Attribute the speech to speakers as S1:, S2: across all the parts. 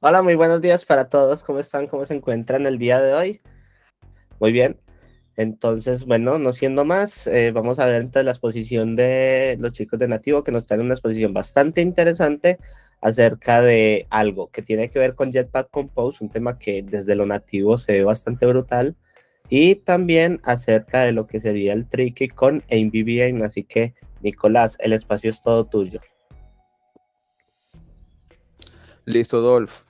S1: Hola, muy buenos días para todos. ¿Cómo están? ¿Cómo se encuentran el día de hoy? Muy bien. Entonces, bueno, no siendo más, vamos a ver entonces la exposición de los chicos de Nativo que nos traen una exposición bastante interesante acerca de algo que tiene que ver con Jetpack Compose, un tema que desde lo nativo se ve bastante brutal, y también acerca de lo que sería el tricky con AIM. Así que, Nicolás, el espacio es todo tuyo.
S2: Listo, Dolph.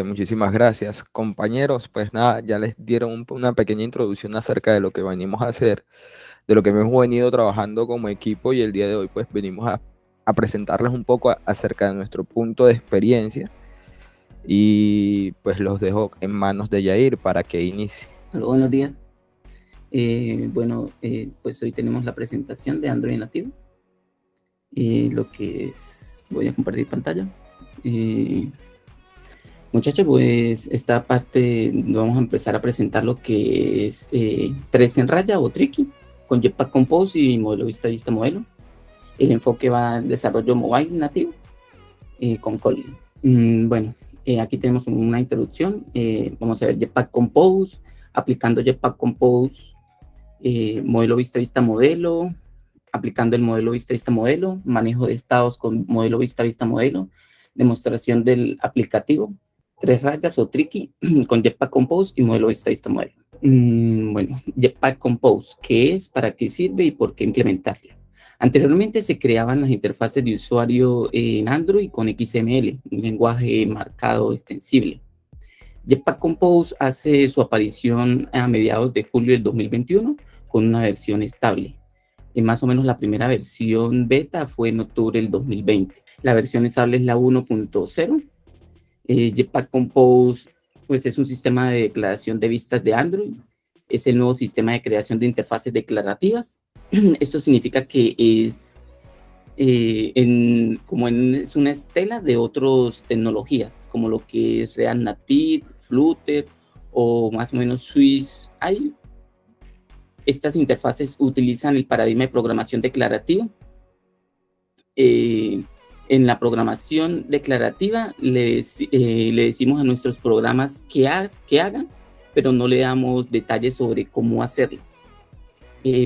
S2: Muchísimas gracias. Compañeros, pues nada, ya les dieron una pequeña introducción acerca de lo que venimos a hacer, de lo que hemos venido trabajando como equipo y el día de hoy pues venimos a presentarles un poco acerca de nuestro punto de experiencia y pues los dejo en manos de Yair para que inicie.
S3: Hola, buenos días. Pues hoy tenemos la presentación de Android nativo. Voy a compartir pantalla. Muchachos, pues esta parte vamos a empezar a presentar lo que es 3 en raya o tricky con Jetpack Compose y modelo vista modelo. El enfoque va al desarrollo mobile nativo con Kotlin. Aquí tenemos una introducción. Vamos a ver Jetpack Compose, aplicando Jetpack Compose, modelo vista modelo, aplicando el modelo vista modelo, manejo de estados con modelo vista modelo, demostración del aplicativo, 3 rayas o tricky con Jetpack Compose y modelo vista modelo. Jetpack Compose, ¿qué es? ¿Para qué sirve y por qué implementarlo? Anteriormente se creaban las interfaces de usuario en Android con XML, un lenguaje marcado extensible. Jetpack Compose hace su aparición a mediados de julio del 2021 con una versión estable. Más o menos la primera versión beta fue en octubre del 2020. La versión estable es la 1.0. Jetpack Compose pues, es un sistema de declaración de vistas de Android. Es el nuevo sistema de creación de interfaces declarativas. Esto significa que es es una estela de otras tecnologías, como lo que es React Native, Flutter o más o menos Swiss. Estas interfaces utilizan el paradigma de programación declarativa. En la programación declarativa le decimos a nuestros programas que hagan, pero no le damos detalles sobre cómo hacerlo.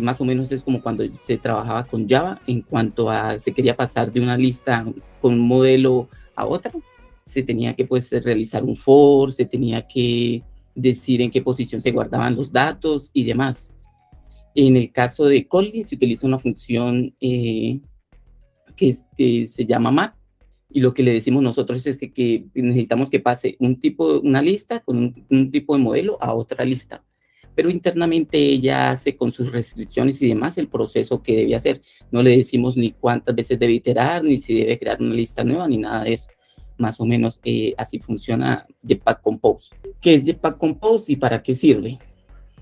S3: Más o menos es como cuando se trabajaba con Java, en cuanto a se quería pasar de una lista con un modelo a otra, se tenía que pues realizar un for, se tenía que decir en qué posición se guardaban los datos y demás. En el caso de Kotlin se utiliza una función que se llama map, y lo que le decimos nosotros es que necesitamos que pase una lista con un tipo de modelo a otra lista, pero internamente ella hace con sus restricciones y demás el proceso que debe hacer. No le decimos ni cuántas veces debe iterar, ni si debe crear una lista nueva, ni nada de eso. Más o menos así funciona Jetpack Compose. ¿Qué es Jetpack Compose y para qué sirve?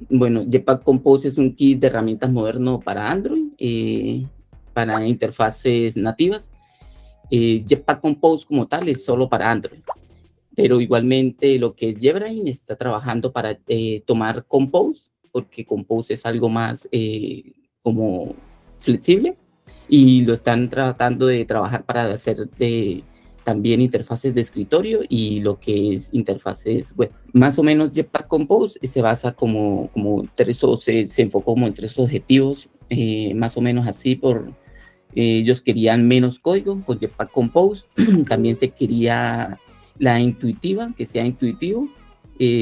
S3: Bueno, Jetpack Compose es un kit de herramientas moderno para Android, para interfaces nativas. Jetpack Compose como tal es solo para Android, pero igualmente lo que es JetBrains está trabajando para tomar Compose, porque Compose es algo más como flexible, y lo están tratando de trabajar para hacer también interfaces de escritorio y lo que es interfaces web. Más o menos Jetpack Compose se basa como se enfocó como en 3 objetivos, más o menos así. Ellos querían menos código con Jetpack Compose. También se quería la intuitiva, que sea intuitivo,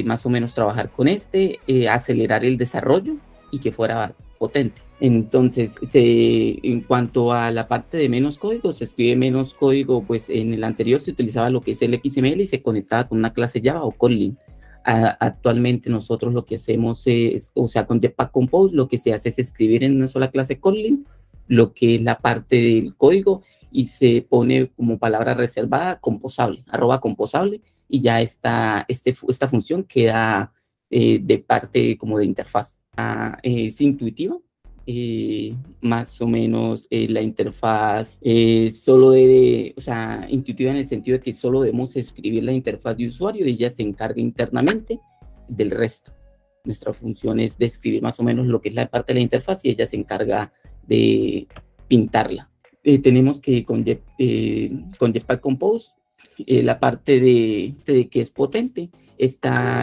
S3: más o menos trabajar con acelerar el desarrollo y que fuera potente. Entonces, en cuanto a la parte de menos código, se escribe menos código, pues en el anterior se utilizaba lo que es el XML y se conectaba con una clase Java o Kotlin. Actualmente nosotros lo que hacemos es, o sea, con Jetpack Compose lo que se hace es escribir en una sola clase Kotlin lo que es la parte del código, y se pone como palabra reservada composable, @composable, y ya esta función queda de parte como de interfaz. Es intuitiva, más o menos la interfaz solo debe, o sea, intuitiva en el sentido de que solo debemos escribir la interfaz de usuario y ella se encarga internamente del resto. Nuestra función es describir más o menos lo que es la parte de la interfaz y ella se encarga de pintarla. Tenemos que con Jetpack Compose la parte de que es potente,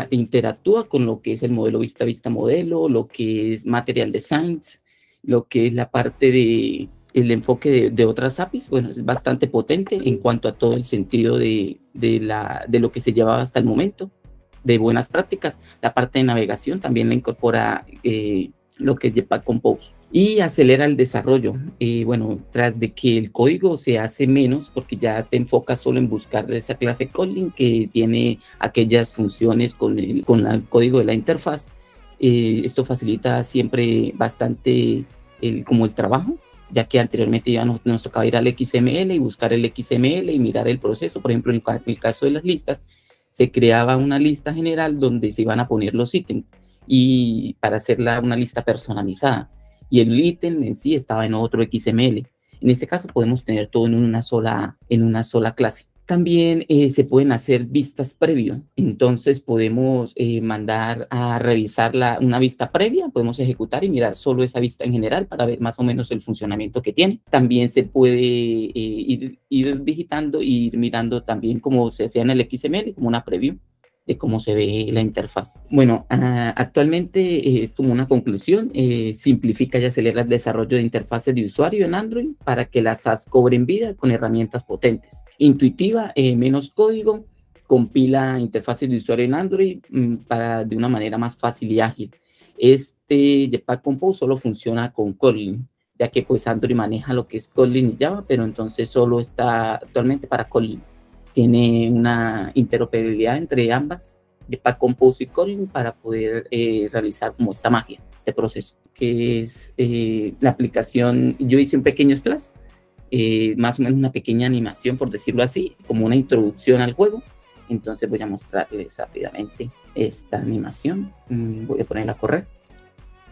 S3: interactúa con lo que es el modelo vista modelo, lo que es material designs, lo que es la parte de el enfoque de otras APIs. Bueno, es bastante potente en cuanto a todo el sentido de lo que se llevaba hasta el momento, de buenas prácticas. La parte de navegación también la incorpora lo que es Jetpack Compose y acelera el desarrollo. Bueno, tras de que el código se hace menos, porque ya te enfocas solo en buscar esa clase Kotlin que tiene aquellas funciones con el código de la interfaz. Esto facilita siempre bastante como el trabajo, ya que anteriormente ya nos tocaba ir al XML y buscar el XML y mirar el proceso. Por ejemplo, en el caso de las listas, se creaba una lista general donde se iban a poner los ítems y para hacerla una lista personalizada, y el ítem en sí estaba en otro XML. En este caso podemos tener todo en una sola clase. También se pueden hacer vistas previo, entonces podemos mandar a revisar una vista previa, podemos ejecutar y mirar solo esa vista en general para ver más o menos el funcionamiento que tiene. También se puede ir digitando y ir mirando también como se hacía en el XML, como una preview de cómo se ve la interfaz. Bueno, actualmente es como una conclusión, simplifica y acelera el desarrollo de interfaces de usuario en Android para que las apps cobren vida con herramientas potentes. Intuitiva, menos código, compila interfaces de usuario en Android de una manera más fácil y ágil. Este Jetpack Compose solo funciona con Kotlin, ya que pues Android maneja lo que es Kotlin y Java, pero entonces solo está actualmente para Kotlin. Tiene una interoperabilidad entre ambas, Jetpack Compose y Kotlin, para poder realizar como esta magia, este proceso, que es la aplicación. Yo hice un pequeño splash, más o menos una pequeña animación, por decirlo así, como una introducción al juego. Entonces voy a mostrarles rápidamente esta animación. Voy a ponerla a correr.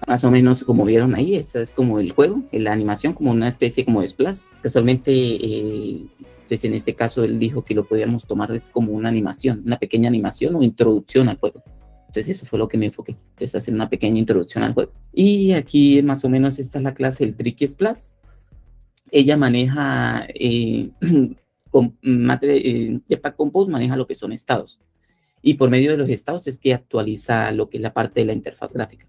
S3: Más o menos como vieron ahí, esta es como el juego, la animación, como una especie como de splash. Casualmente, entonces en este caso él dijo que lo podíamos tomar es como una animación, una pequeña animación o introducción al juego. Entonces eso fue lo que me enfoqué, entonces hacer una pequeña introducción al juego. Y aquí más o menos esta es la clase del Tricky Splash. Ella maneja, Jetpack Compose maneja lo que son estados. Y por medio de los estados es que actualiza lo que es la parte de la interfaz gráfica.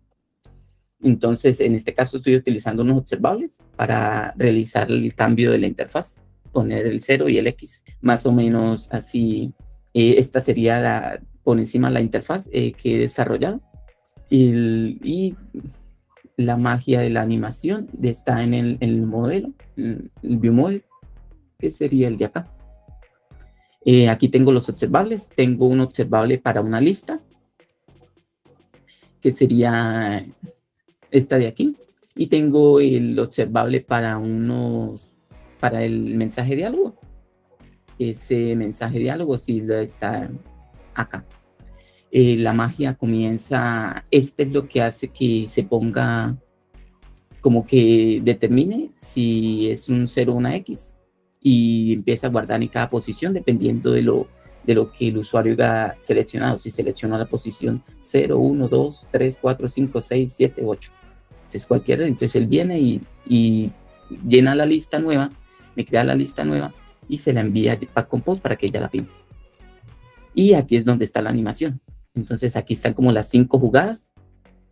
S3: Entonces, en este caso estoy utilizando unos observables para realizar el cambio de la interfaz, poner el 0 y el X, más o menos así. Esta sería por encima la interfaz que he desarrollado. Y la magia de la animación está en el modelo, el view model, que sería el de acá. Aquí tengo los observables. Tengo un observable para una lista, que sería esta de aquí, y tengo el observable para el mensaje diálogo. Ese mensaje diálogo sí está acá. La magia comienza, este es lo que hace que se ponga, como que determine si es un 0 o una X, y empieza a guardar en cada posición dependiendo de lo que el usuario haya seleccionado. Si seleccionó la posición 0, 1, 2, 3, 4, 5, 6, 7, 8. Entonces cualquiera, entonces él viene y llena la lista nueva, me crea la lista nueva y se la envía a Jetpack Compose para que ella la pinte. Y aquí es donde está la animación. Entonces aquí están como las 5 jugadas,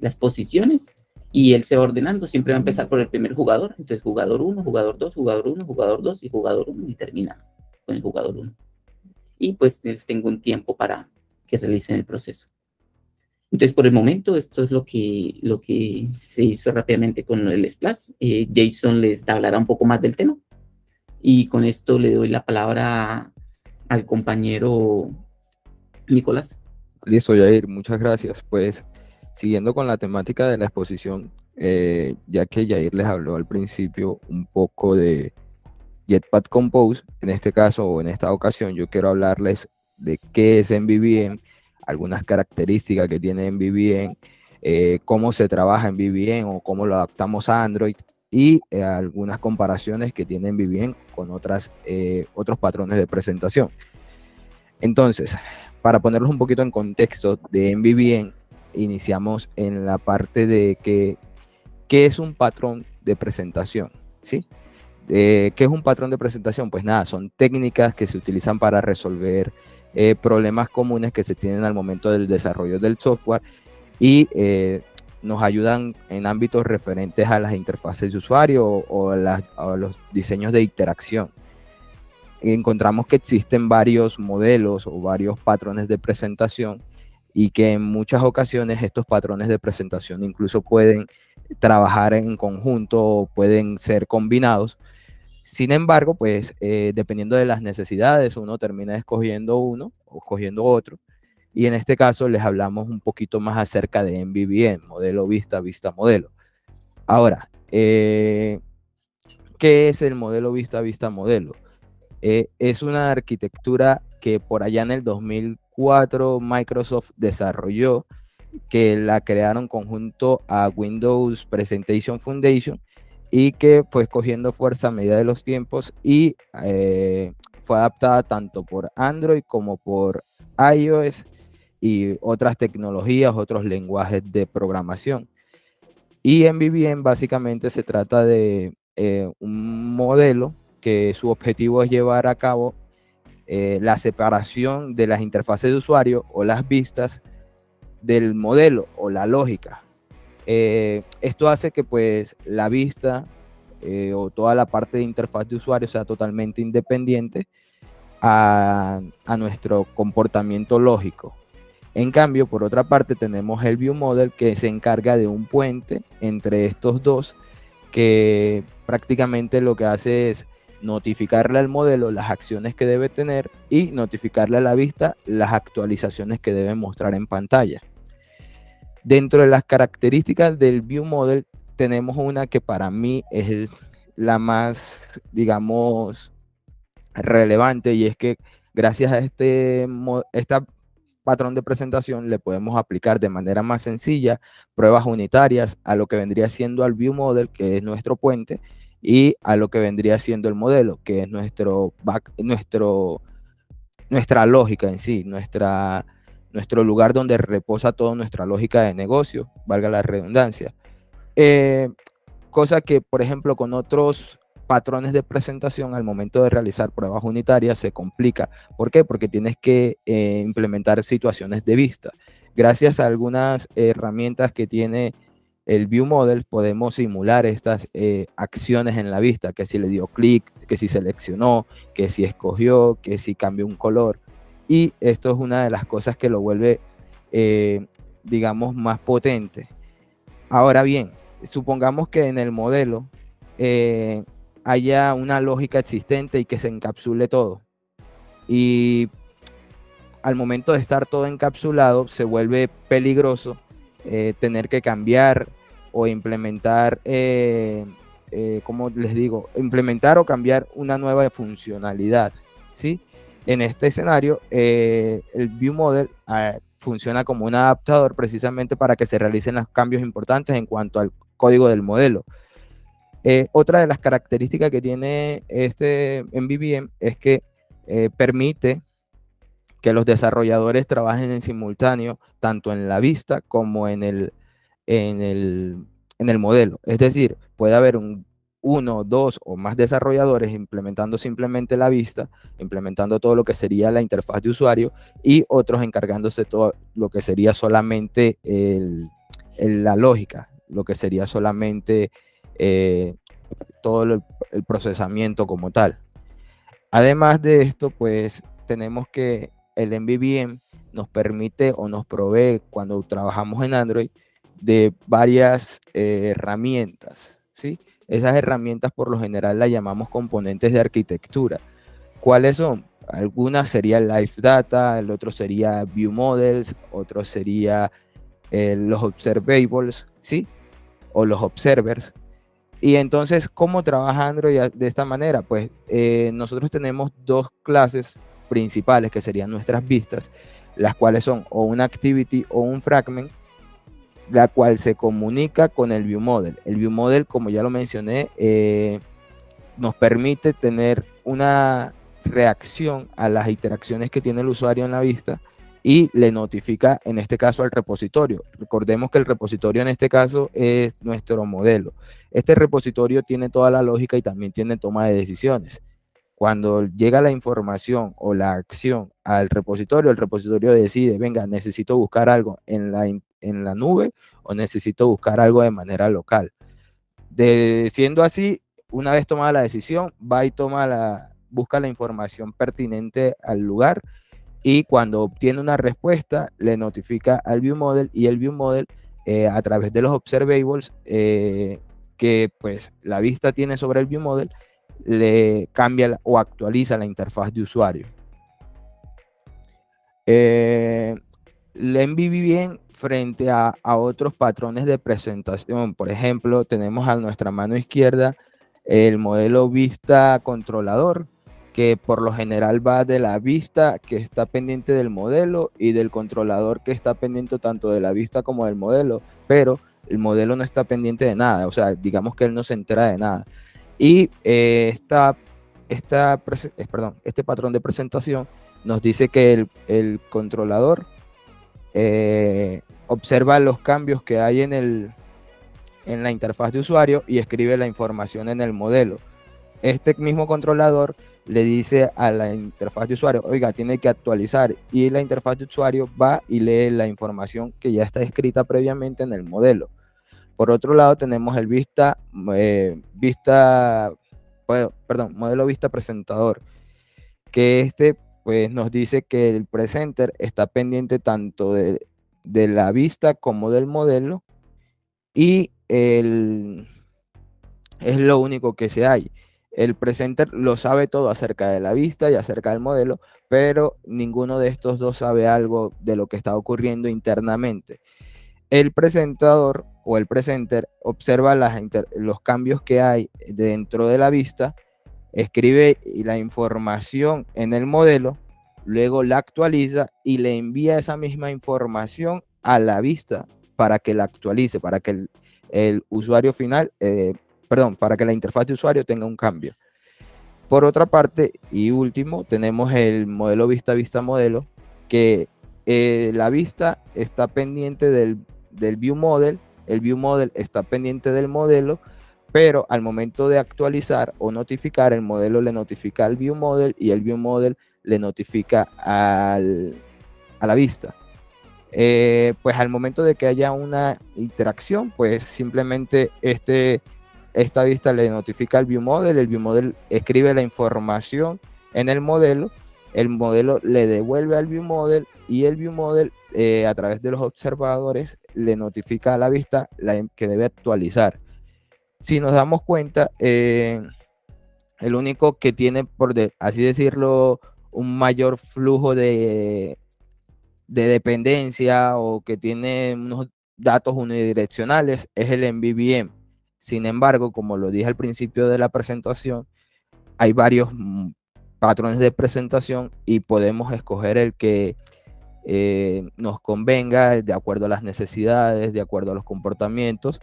S3: las posiciones, y él se va ordenando. Siempre va a empezar por el primer jugador. Entonces jugador 1, jugador 2, jugador 1, jugador 2 y jugador 1, y termina con el jugador 1. Y pues les tengo un tiempo para que realicen el proceso. Entonces, por el momento, esto es lo que se hizo rápidamente con el Splash. Jason les hablará un poco más del tema. Y con esto le doy la palabra al compañero Nicolás.
S2: Listo, Yair, muchas gracias. Pues, siguiendo con la temática de la exposición, ya que Yair les habló al principio un poco de Jetpack Compose, en este caso o en esta ocasión, yo quiero hablarles de qué es MVVM, algunas características que tiene MVVM, cómo se trabaja en MVVM o cómo lo adaptamos a Android, y algunas comparaciones que tiene MVVM con otros patrones de presentación. Entonces, para ponerlos un poquito en contexto de MVVM, iniciamos en la parte de qué es un patrón de presentación, ¿sí? ¿Qué es un patrón de presentación? Pues nada, son técnicas que se utilizan para resolver problemas comunes que se tienen al momento del desarrollo del software y nos ayudan en ámbitos referentes a las interfaces de usuario o a los diseños de interacción. Encontramos que existen varios modelos o varios patrones de presentación y que en muchas ocasiones estos patrones de presentación incluso pueden trabajar en conjunto o pueden ser combinados. Sin embargo, pues dependiendo de las necesidades, uno termina escogiendo uno o escogiendo otro. Y en este caso les hablamos un poquito más acerca de MVVM, modelo vista, vista modelo. Ahora, ¿qué es el modelo vista, vista modelo? Es una arquitectura que por allá en el 2004 Microsoft desarrolló, que la crearon conjunto a Windows Presentation Foundation y que fue cogiendo fuerza a medida de los tiempos y fue adaptada tanto por Android como por iOS y otras tecnologías, otros lenguajes de programación. Y MVVM básicamente se trata de un modelo que su objetivo es llevar a cabo la separación de las interfaces de usuario o las vistas del modelo o la lógica. Esto hace que pues la vista o toda la parte de interfaz de usuario sea totalmente independiente a nuestro comportamiento lógico. En cambio, por otra parte, tenemos el View Model que se encarga de un puente entre estos dos, que prácticamente lo que hace es notificarle al modelo las acciones que debe tener y notificarle a la vista las actualizaciones que debe mostrar en pantalla. Dentro de las características del View Model tenemos una que para mí es la más, digamos, relevante, y es que gracias a este patrón de presentación le podemos aplicar de manera más sencilla pruebas unitarias a lo que vendría siendo al View Model, que es nuestro puente, y a lo que vendría siendo el modelo, que es nuestra lógica en sí, nuestro lugar donde reposa toda nuestra lógica de negocio, valga la redundancia. Cosa que, por ejemplo, con otros patrones de presentación al momento de realizar pruebas unitarias se complica. ¿Por qué? Porque tienes que implementar situaciones de vista. Gracias a algunas herramientas que tiene el View Model podemos simular estas acciones en la vista, que si le dio clic, que si seleccionó, que si escogió, que si cambió un color. Y esto es una de las cosas que lo vuelve, digamos, más potente. Ahora bien, supongamos que en el modelo haya una lógica existente y que se encapsule todo. Y al momento de estar todo encapsulado, se vuelve peligroso tener que cambiar o implementar, ¿cómo les digo? Implementar o cambiar una nueva funcionalidad, ¿sí? En este escenario, el View Model funciona como un adaptador precisamente para que se realicen los cambios importantes en cuanto al código del modelo. Otra de las características que tiene este MVVM es que permite que los desarrolladores trabajen en simultáneo tanto en la vista como en el modelo. Es decir, puede haber uno, dos o más desarrolladores implementando simplemente la vista, implementando todo lo que sería la interfaz de usuario, y otros encargándose de todo lo que sería solamente la lógica, lo que sería solamente todo el procesamiento como tal. Además de esto, pues tenemos que el MVVM nos permite o nos provee, cuando trabajamos en Android, de varias herramientas, ¿sí? Esas herramientas por lo general las llamamos componentes de arquitectura. ¿Cuáles son? Algunas sería Live Data, el otro sería View Models, otro sería los Observables, ¿sí? O los Observers. Y entonces, ¿cómo trabaja Android de esta manera? Pues nosotros tenemos dos clases principales que serían nuestras vistas, las cuales son o una activity o un fragment, la cual se comunica con el View Model. El View Model, como ya lo mencioné, nos permite tener una reacción a las interacciones que tiene el usuario en la vista y le notifica en este caso al repositorio. Recordemos que el repositorio en este caso es nuestro modelo. Este repositorio tiene toda la lógica y también tiene toma de decisiones. Cuando llega la información o la acción al repositorio, el repositorio decide, venga, necesito buscar algo en la nube o necesito buscar algo de manera local. Siendo así, una vez tomada la decisión, va y busca la información pertinente al lugar, y cuando obtiene una respuesta, le notifica al ViewModel, y el ViewModel, a través de los observables que pues la vista tiene sobre el ViewModel, le cambia o actualiza la interfaz de usuario. El MVVM frente a otros patrones de presentación, por ejemplo, tenemos a nuestra mano izquierda el modelo vista controlador, que por lo general va de la vista que está pendiente del modelo y del controlador que está pendiente tanto de la vista como del modelo, pero el modelo no está pendiente de nada, o sea, digamos que él no se entera de nada. Y este patrón de presentación nos dice que el controlador observa los cambios que hay en la interfaz de usuario y escribe la información en el modelo. Este mismo controlador le dice a la interfaz de usuario, oiga, tiene que actualizar, y la interfaz de usuario va y lee la información que ya está escrita previamente en el modelo. Por otro lado, tenemos el modelo vista presentador, que pues nos dice que el presenter está pendiente tanto de la vista como del modelo, y es lo único que se hay. El presenter lo sabe todo acerca de la vista y acerca del modelo, pero ninguno de estos dos sabe algo de lo que está ocurriendo internamente. El presentador o el presenter observa los cambios que hay dentro de la vista, escribe la información en el modelo, luego la actualiza y le envía esa misma información a la vista para que la actualice, para que el usuario final, para que la interfaz de usuario tenga un cambio. Por otra parte, y último, tenemos el modelo vista modelo, que la vista está pendiente del ViewModel, el ViewModel está pendiente del modelo, pero al momento de actualizar o notificar, el modelo le notifica al ViewModel y el ViewModel le notifica a la vista. Pues al momento de que haya una interacción, pues simplemente esta vista le notifica al ViewModel, el ViewModel escribe la información en el modelo le devuelve al ViewModel, y el ViewModel a través de los observadores le notifica a la vista que debe actualizar. Si nos damos cuenta, el único que tiene, por así decirlo, un mayor flujo de dependencia, o que tiene unos datos unidireccionales, es el MVVM. Sin embargo, como lo dije al principio de la presentación, hay varios patrones de presentación y podemos escoger el que nos convenga de acuerdo a las necesidades, de acuerdo a los comportamientos,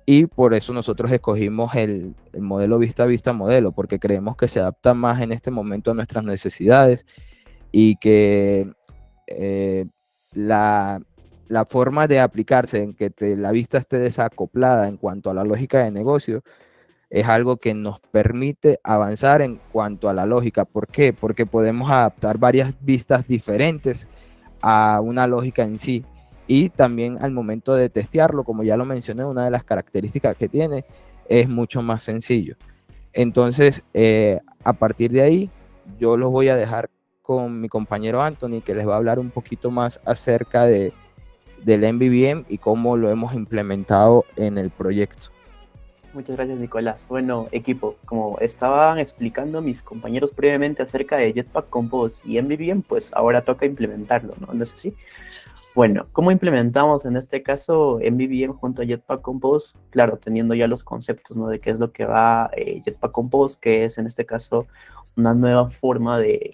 S2: y por eso nosotros escogimos el modelo vista modelo, porque creemos que se adapta más en este momento a nuestras necesidades, y que la forma de aplicarse en que la vista esté desacoplada en cuanto a la lógica de negocio es algo que nos permite avanzar en cuanto a la lógica. ¿Por qué? Porque podemos adaptar varias vistas diferentes a una lógica en sí, y también al momento de testearlo, como ya lo mencioné, una de las características que tiene es mucho más sencillo. Entonces, a partir de ahí, yo los voy a dejar con mi compañero Anthony, que les va a hablar un poquito más acerca del MVVM y cómo lo hemos implementado en el proyecto.
S4: Muchas gracias, Nicolás. Bueno, equipo, como estaban explicando mis compañeros previamente acerca de Jetpack Compose y MVVM, pues ahora toca implementarlo, ¿no es así? Bueno, ¿cómo implementamos en este caso MVVM junto a Jetpack Compose? Claro, teniendo ya los conceptos, ¿no? De qué es lo que va Jetpack Compose, que es en este caso una nueva forma de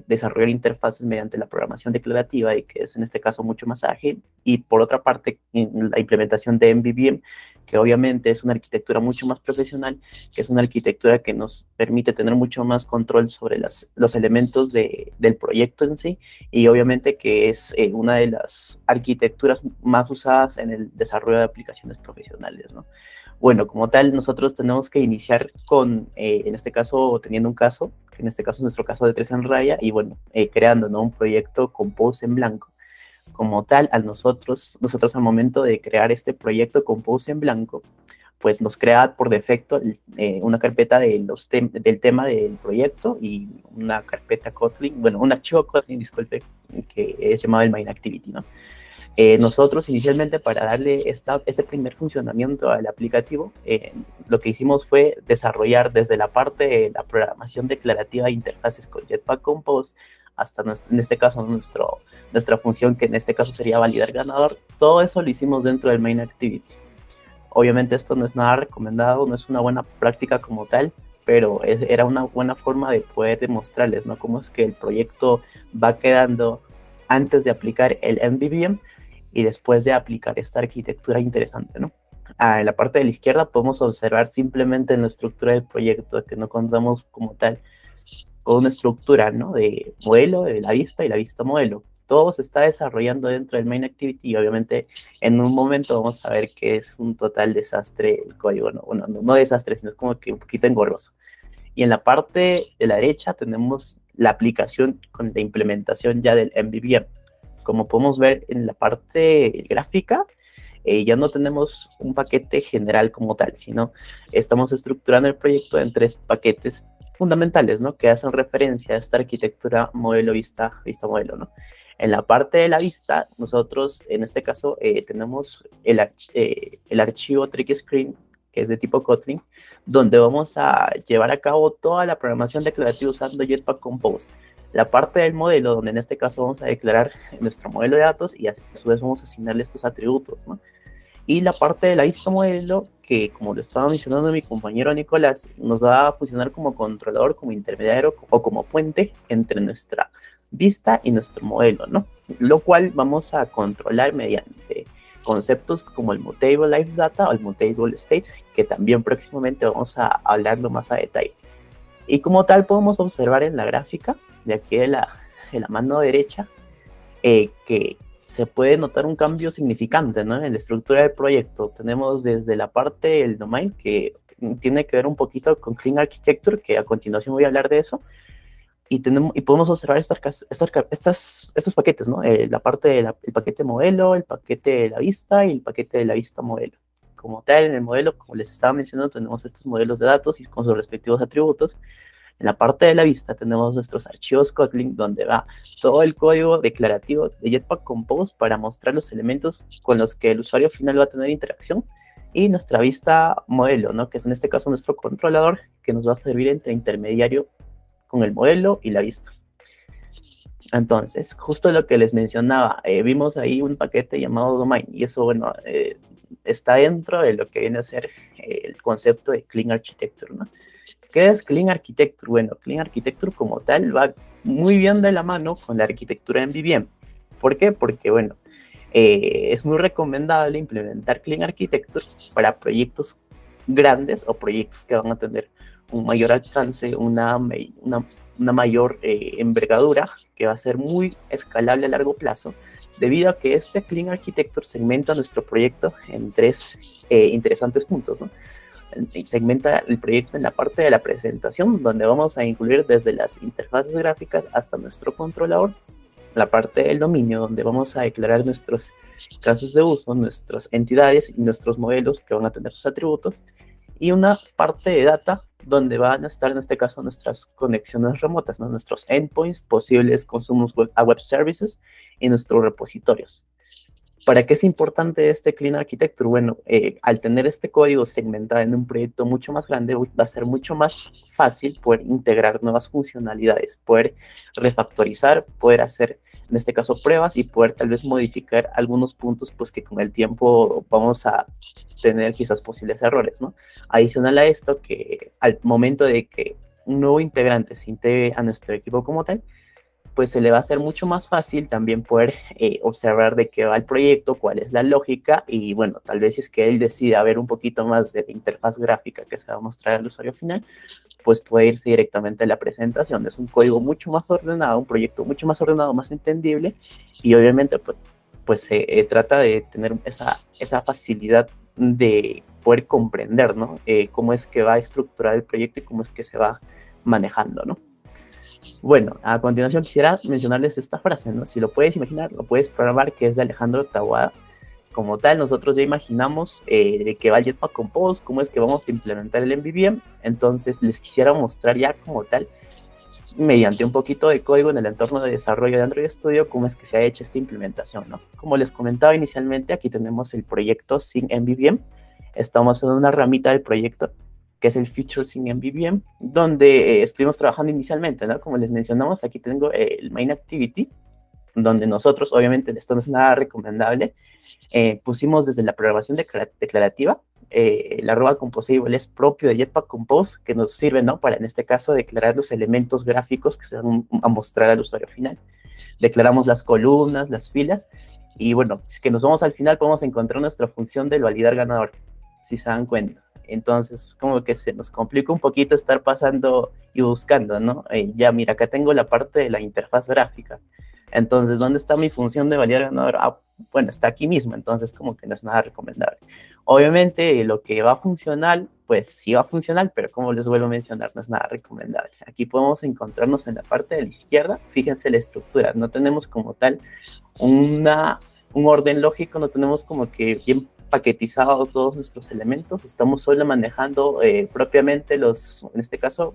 S4: desarrollar interfaces mediante la programación declarativa y que es en este caso mucho más ágil. Y por otra parte, en la implementación de MVVM, que obviamente es una arquitectura mucho más profesional, que es una arquitectura que nos permite tener mucho más control sobre los elementos del proyecto en sí, y obviamente que es una de las arquitecturas más usadas en el desarrollo de aplicaciones profesionales, ¿no? Bueno, como tal, nosotros tenemos que iniciar con, en este caso, teniendo un caso, que en este caso es nuestro caso de 3 en raya, y bueno, creando, ¿no?, un proyecto Compose en blanco. Como tal, nosotros al momento de crear este proyecto Compose en blanco, pues nos crea por defecto una carpeta del tema del proyecto y una carpeta Kotlin, bueno, un archivo Kotlin, disculpe, que es llamado el main activity, ¿no? Nosotros inicialmente, para darle este primer funcionamiento al aplicativo, lo que hicimos fue desarrollar desde la parte de la programación declarativa de interfaces con Jetpack Compose hasta, en este caso, nuestra función, que en este caso sería validar ganador. Todo eso lo hicimos dentro del main activity. Obviamente esto no es nada recomendado, no es una buena práctica como tal, pero era una buena forma de poder demostrarles, ¿no?, cómo es que el proyecto va quedando antes de aplicar el MVVM y después de aplicar esta arquitectura interesante, ¿no? En la parte de la izquierda podemos observar simplemente en la estructura del proyecto que no contamos como tal con una estructura, ¿no?, de modelo, de la vista y la vista modelo. Todo se está desarrollando dentro del main activity y obviamente en un momento vamos a ver que es un total desastre el código, ¿no? Bueno, no desastre, sino es como que un poquito engorroso. Y en la parte de la derecha tenemos la aplicación con la implementación ya del MVVM. Como podemos ver en la parte gráfica, ya no tenemos un paquete general como tal, sino estamos estructurando el proyecto en 3 paquetes fundamentales, ¿no?, que hacen referencia a esta arquitectura modelo vista modelo, ¿no? En la parte de la vista, nosotros en este caso tenemos el archivo TrickScreen, que es de tipo Kotlin, donde vamos a llevar a cabo toda la programación declarativa usando Jetpack Compose. La parte del modelo, donde en este caso vamos a declarar nuestro modelo de datos y a su vez vamos a asignarle estos atributos, ¿no? Y la parte de la vista modelo, que como lo estaba mencionando mi compañero Nicolás, nos va a funcionar como controlador, como intermediario o como puente entre nuestra vista y nuestro modelo, ¿no? Lo cual vamos a controlar mediante conceptos como el Mutable Live Data o el Mutable State, que también próximamente vamos a hablarlo más a detalle. Y como tal podemos observar en la gráfica de aquí de la mano derecha que se puede notar un cambio significante, ¿no?, en la estructura del proyecto. Tenemos desde la parte del domain, que tiene que ver un poquito con Clean Architecture, que a continuación voy a hablar de eso, y podemos observar estos paquetes, ¿no? La parte del paquete modelo, el paquete de la vista y el paquete de la vista modelo. Como tal, en el modelo, como les estaba mencionando, tenemos estos modelos de datos y con sus respectivos atributos. En la parte de la vista tenemos nuestros archivos Kotlin, donde va todo el código declarativo de Jetpack Compose para mostrar los elementos con los que el usuario final va a tener interacción. Y nuestra vista modelo, ¿no?, que es en este caso nuestro controlador, que nos va a servir entre intermediario con el modelo y la vista. Entonces, justo lo que les mencionaba, vimos ahí un paquete llamado domain, y eso, bueno, está dentro de lo que viene a ser el concepto de Clean Architecture, ¿no? ¿Qué es Clean Architecture? Bueno, Clean Architecture como tal va muy bien de la mano con la arquitectura en MVVM. ¿Por qué? Porque, bueno, es muy recomendable implementar Clean Architecture para proyectos grandes o proyectos que van a tener un mayor alcance, una mayor envergadura, que va a ser muy escalable a largo plazo, debido a que este Clean Architecture segmenta nuestro proyecto en 3 interesantes puntos, ¿no? Segmenta el proyecto en la parte de la presentación, donde vamos a incluir desde las interfaces gráficas hasta nuestro controlador, la parte del dominio, donde vamos a declarar nuestros casos de uso, nuestras entidades y nuestros modelos que van a tener sus atributos, y una parte de data, donde van a estar en este caso nuestras conexiones remotas, ¿no?, nuestros endpoints, posibles consumos a web services y nuestros repositorios. ¿Para qué es importante este Clean Architecture? Bueno, al tener este código segmentado en un proyecto mucho más grande, va a ser mucho más fácil poder integrar nuevas funcionalidades, poder refactorizar, poder hacer, en este caso, pruebas y poder tal vez modificar algunos puntos, pues que con el tiempo vamos a tener quizás posibles errores, ¿no? Adicional a esto, que al momento de que un nuevo integrante se integre a nuestro equipo como tal, pues se le va a hacer mucho más fácil también poder observar de qué va el proyecto, cuál es la lógica, y bueno, tal vez si es que él decide ver un poquito más de la interfaz gráfica que se va a mostrar al usuario final, pues puede irse directamente a la presentación. Es un código mucho más ordenado, un proyecto mucho más ordenado, más entendible, y obviamente pues se trata de tener esa facilidad de poder comprender, ¿no? Cómo es que va a estructurar el proyecto y cómo es que se va manejando, ¿no? Bueno, a continuación quisiera mencionarles esta frase, ¿no? Si lo puedes imaginar, lo puedes programar, que es de Alejandro Taboada. Como tal, nosotros ya imaginamos de qué va el Jetpack Compose, cómo es que vamos a implementar el MVVM. Entonces les quisiera mostrar ya como tal, mediante un poquito de código en el entorno de desarrollo de Android Studio, cómo es que se ha hecho esta implementación, ¿no? Como les comentaba inicialmente, aquí tenemos el proyecto sin MVVM. Estamos en una ramita del proyecto que es el Feature sin MVVM, donde estuvimos trabajando inicialmente, ¿no? Como les mencionamos, aquí tengo el Main Activity, donde nosotros, obviamente, esto no es nada recomendable, pusimos desde la programación declarativa, la arroba composable es propio de Jetpack Compose, que nos sirve, ¿no? Para, en este caso, declarar los elementos gráficos que se van a mostrar al usuario final. Declaramos las columnas, las filas, y bueno, si que nos vamos al final, podemos encontrar nuestra función del validar ganador, si se dan cuenta. Entonces, como que se nos complica un poquito estar pasando y buscando, ¿no? Ya, mira, acá tengo la parte de la interfaz gráfica. Entonces, ¿dónde está mi función de validar ganador? Ah, bueno, está aquí mismo, entonces como que no es nada recomendable. Obviamente, lo que va a funcionar, pues sí va a funcionar, pero como les vuelvo a mencionar, no es nada recomendable. Aquí podemos encontrarnos en la parte de la izquierda, fíjense la estructura, no tenemos como tal un orden lógico, no tenemos como que bien paquetizados todos nuestros elementos, estamos solo manejando propiamente en este caso,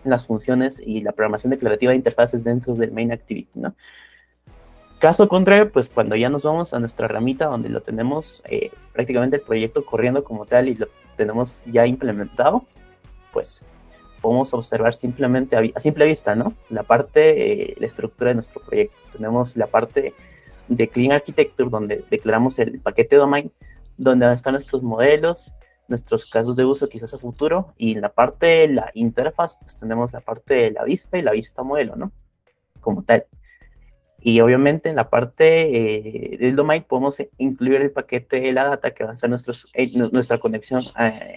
S4: las funciones y la programación declarativa de interfaces dentro del main activity, ¿no? Caso contrario, pues cuando ya nos vamos a nuestra ramita donde lo tenemos prácticamente el proyecto corriendo como tal y lo tenemos ya implementado, pues podemos observar simplemente a simple vista, ¿no? La parte, la estructura de nuestro proyecto. Tenemos la parte de Clean Architecture donde declaramos el paquete domain, donde están nuestros modelos, nuestros casos de uso quizás a futuro, y en la parte de la interfaz, pues tenemos la parte de la vista y la vista modelo, ¿no? Como tal. Y obviamente en la parte del domain podemos incluir el paquete de la data, que va a ser nuestra conexión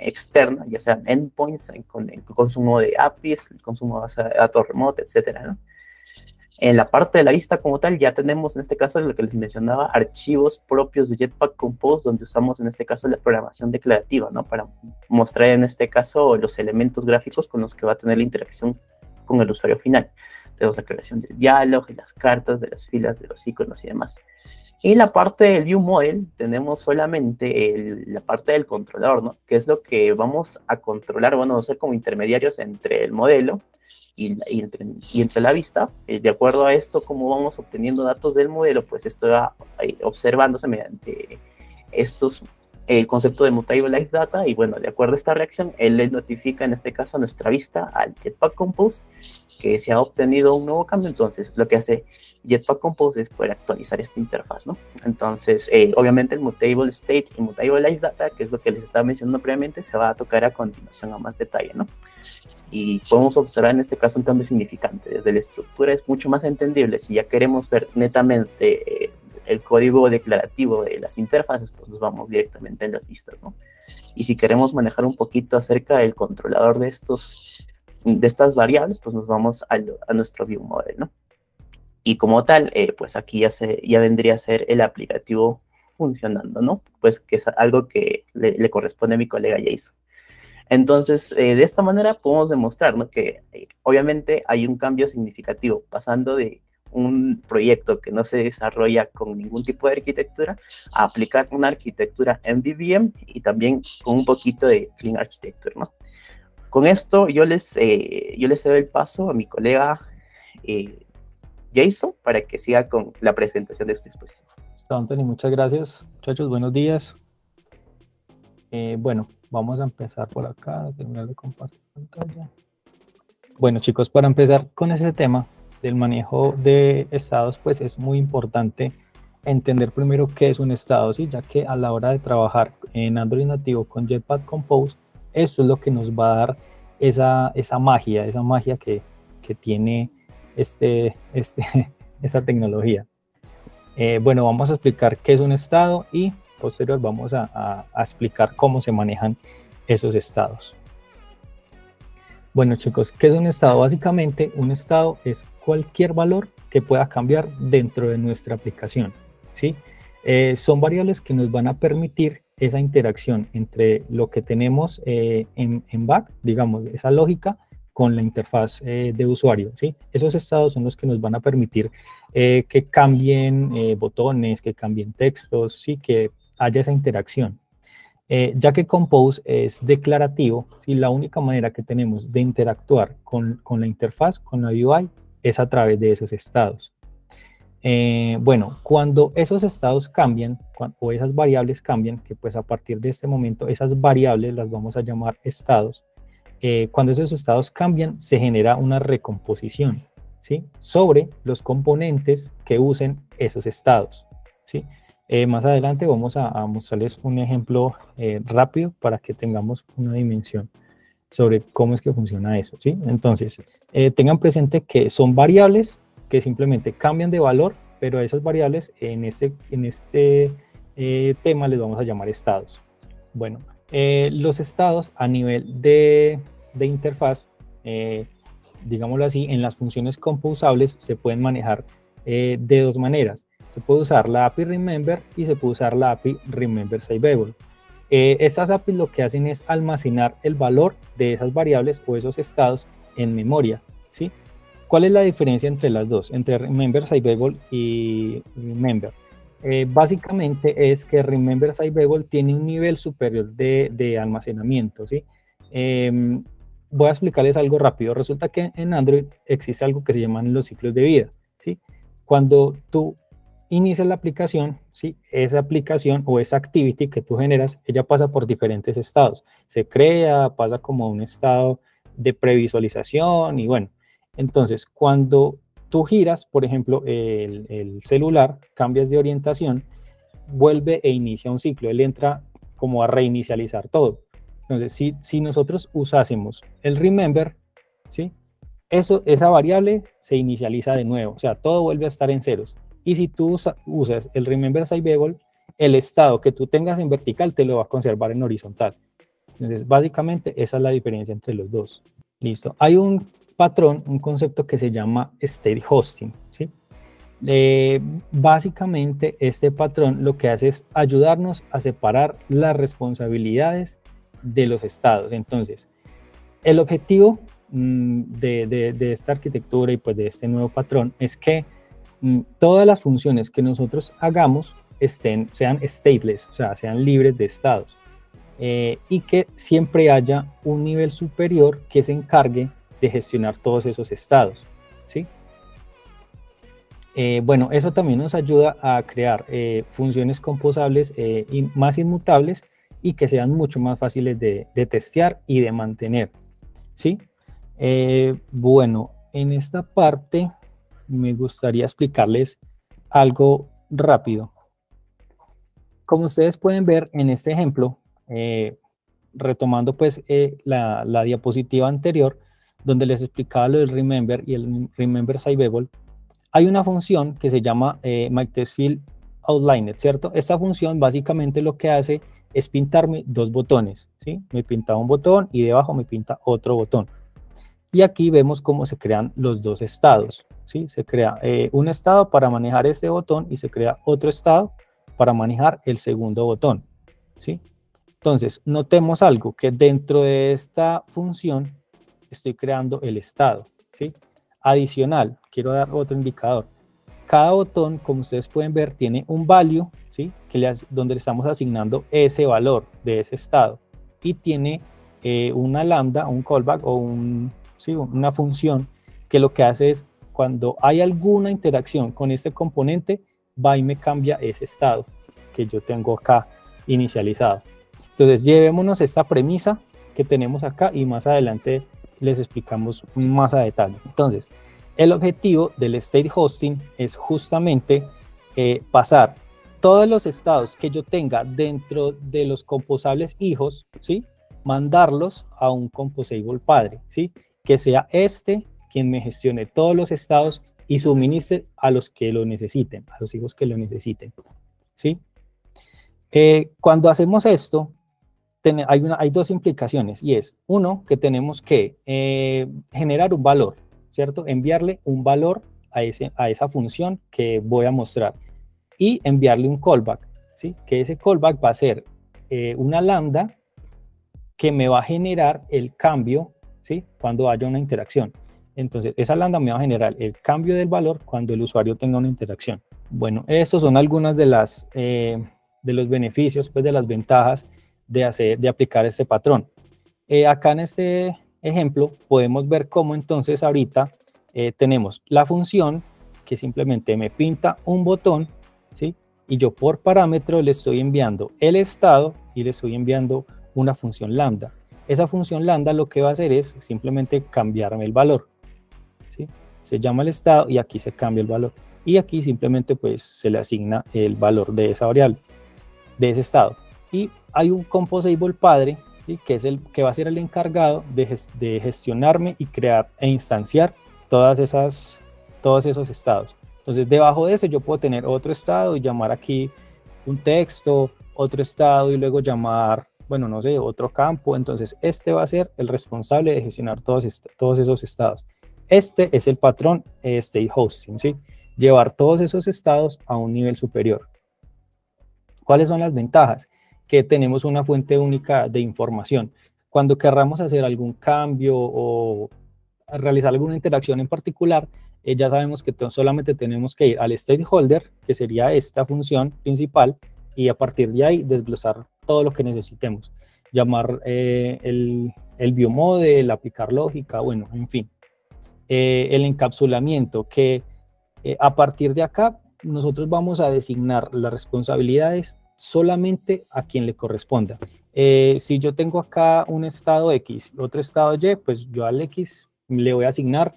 S4: externa, ya sean endpoints, el consumo de APIs, el consumo de base de datos remota, etcétera, ¿no? En la parte de la vista como tal ya tenemos en este caso lo que les mencionaba, archivos propios de Jetpack Compose, donde usamos en este caso la programación declarativa, ¿no? Para mostrar en este caso los elementos gráficos con los que va a tener la interacción con el usuario final. Tenemos la creación del diálogo, de las cartas, de las filas, de los iconos y demás. Y la parte del View Model tenemos solamente la parte del controlador, ¿no? Que es lo que vamos a controlar, bueno, vamos a ser como intermediarios entre el modelo y entre la vista. De acuerdo a esto, cómo vamos obteniendo datos del modelo, pues esto va observándose mediante el concepto de Mutable Live Data, y bueno, de acuerdo a esta reacción, él le notifica en este caso a nuestra vista, al Jetpack Compose, que se ha obtenido un nuevo cambio. Entonces lo que hace Jetpack Compose es poder actualizar esta interfaz, ¿no? Entonces, obviamente el Mutable State y Mutable Live Data, que es lo que les estaba mencionando previamente, se va a tocar a continuación a más detalle, ¿no? Y podemos observar en este caso un cambio significante. Desde la estructura es mucho más entendible. Si ya queremos ver netamente el código declarativo de las interfaces, pues nos vamos directamente en las vistas, ¿no? Y si queremos manejar un poquito acerca del controlador de estas variables, pues nos vamos a nuestro view model, ¿no? Y como tal, pues aquí ya vendría a ser el aplicativo funcionando, ¿no? Pues que es algo que le corresponde a mi colega Jason. Entonces, de esta manera podemos demostrar, ¿no? Que obviamente hay un cambio significativo, pasando de un proyecto que no se desarrolla con ningún tipo de arquitectura a aplicar una arquitectura MVVM y también con un poquito de Clean Architecture, ¿no? Con esto yo les cedo el paso a mi colega Jason para que siga con la presentación de esta exposición.
S5: Listo, Anthony, muchas gracias. Muchachos, buenos días. Bueno, vamos a empezar por acá, terminar de compartir pantalla. Bueno, chicos, para empezar con ese tema del manejo de estados, pues es muy importante entender primero qué es un estado, ¿sí? Ya que a la hora de trabajar en Android nativo con Jetpack Compose, esto es lo que nos va a dar esa magia que tiene esta tecnología. Bueno, vamos a explicar qué es un estado y posterior vamos a explicar cómo se manejan esos estados. Bueno, chicos, ¿qué es un estado? Básicamente, un estado es cualquier valor que pueda cambiar dentro de nuestra aplicación, ¿sí? Son variables que nos van a permitir esa interacción entre lo que tenemos en back, digamos, esa lógica, con la interfaz de usuario, ¿sí? Esos estados son los que nos van a permitir que cambien botones, que cambien textos, ¿sí? Que haya esa interacción. Ya que Compose es declarativo, ¿sí? La única manera que tenemos de interactuar con la interfaz, con la UI, es a través de esos estados. Bueno, cuando esos estados cambian, o esas variables cambian, que pues a partir de este momento esas variables las vamos a llamar estados. Cuando esos estados cambian, se genera una recomposición, ¿sí? Sobre los componentes que usen esos estados, ¿sí? Más adelante vamos a mostrarles un ejemplo rápido para que tengamos una dimensión sobre cómo es que funciona eso, ¿sí? Entonces, tengan presente que son variables que simplemente cambian de valor, pero a esas variables en este tema les vamos a llamar estados. Bueno, los estados a nivel de interfaz, digámoslo así, en las funciones composables se pueden manejar de dos maneras. Se puede usar la API Remember y se puede usar la API Remember Saveable. Estas APIs lo que hacen es almacenar el valor de esas variables o esos estados en memoria, ¿sí? ¿Cuál es la diferencia entre las dos? Entre Remember Saveable y Remember. Básicamente es que Remember Saveable tiene un nivel superior de almacenamiento, ¿sí? Voy a explicarles algo rápido. Resulta que en Android existe algo que se llaman los ciclos de vida, ¿sí? Cuando tú inicias la aplicación, ¿sí? Esa aplicación o esa activity que tú generas, ella pasa por diferentes estados. Se crea, pasa como a un estado de previsualización y bueno. Entonces, cuando tú giras, por ejemplo, el celular, cambias de orientación, vuelve e inicia un ciclo. Él entra como a reinicializar todo. Entonces, si nosotros usásemos el remember, ¿sí? Esa variable se inicializa de nuevo. O sea, todo vuelve a estar en ceros. Y si tú usas el remember saveable, el estado que tú tengas en vertical te lo va a conservar en horizontal. Entonces, básicamente, esa es la diferencia entre los dos. Listo. Hay un patrón, un concepto que se llama state hosting, ¿sí? Básicamente, este patrón lo que hace es ayudarnos a separar las responsabilidades de los estados. Entonces, el objetivo de esta arquitectura y pues de este nuevo patrón es que todas las funciones que nosotros hagamos sean stateless, o sea, sean libres de estados, y que siempre haya un nivel superior que se encargue de gestionar todos esos estados, ¿sí? Bueno, eso también nos ayuda a crear funciones composables y más inmutables y que sean mucho más fáciles de testear y de mantener, ¿sí? Bueno, en esta parte me gustaría explicarles algo rápido. Como ustedes pueden ver en este ejemplo, retomando pues la diapositiva anterior, donde les explicaba lo del remember y el remember saveable, hay una función que se llama myTestField Outlined, ¿cierto? Esta función básicamente lo que hace es pintarme dos botones, ¿sí? Me pinta un botón y debajo me pinta otro botón. Y aquí vemos cómo se crean los dos estados, ¿sí? Se crea un estado para manejar este botón y se crea otro estado para manejar el segundo botón, ¿sí? Entonces, notemos algo, que dentro de esta función estoy creando el estado, ¿sí? Adicional, quiero dar otro indicador. Cada botón, como ustedes pueden ver, tiene un value, ¿sí? Donde le estamos asignando ese valor de ese estado. Y tiene una lambda, un callback o una función que lo que hace es, cuando hay alguna interacción con este componente, va y me cambia ese estado que yo tengo acá inicializado. Entonces, llevémonos esta premisa que tenemos acá y más adelante les explicamos más a detalle. Entonces, el objetivo del state hosting es justamente pasar todos los estados que yo tenga dentro de los composables hijos, ¿sí? mandarlos a un composable padre, ¿sí? Que sea este quien me gestione todos los estados y suministre a los que lo necesiten, a los hijos que lo necesiten, ¿sí? Cuando hacemos esto, hay dos implicaciones, y es, uno, que tenemos que generar un valor, ¿cierto? Enviarle un valor a esa función que voy a mostrar y enviarle un callback, ¿sí? Que ese callback va a ser una lambda que me va a generar el cambio, ¿sí? Cuando haya una interacción. Entonces, esa lambda me va a generar el cambio del valor cuando el usuario tenga una interacción. Bueno, estos son algunas de los beneficios, pues de las ventajas de aplicar este patrón. Acá en este ejemplo podemos ver cómo entonces ahorita tenemos la función que simplemente me pinta un botón, ¿sí? Y yo por parámetro le estoy enviando el estado y le estoy enviando una función lambda. Esa función lambda lo que va a hacer es simplemente cambiarme el valor, ¿sí? Se llama el estado y aquí se cambia el valor. Y aquí simplemente pues se le asigna el valor de esa variable, de ese estado. Y hay un composable padre, ¿sí? Que es el que va a ser el encargado de gestionarme y crear e instanciar todos esos estados. Entonces debajo de ese yo puedo tener otro estado y llamar aquí un texto, otro estado y luego llamar, bueno, no sé, otro campo. Entonces este va a ser el responsable de gestionar todos esos estados. Este es el patrón state hosting, ¿sí? Llevar todos esos estados a un nivel superior. ¿Cuáles son las ventajas? Que tenemos una fuente única de información. Cuando querramos hacer algún cambio o realizar alguna interacción en particular, ya sabemos que solamente tenemos que ir al stakeholder, que sería esta función principal, y a partir de ahí desglosar todo lo que necesitemos. Llamar el viewModel, aplicar lógica, bueno, en fin. El encapsulamiento, que a partir de acá nosotros vamos a designar las responsabilidades solamente a quien le corresponda. Si yo tengo acá un estado X, otro estado Y, pues yo al X le voy a asignar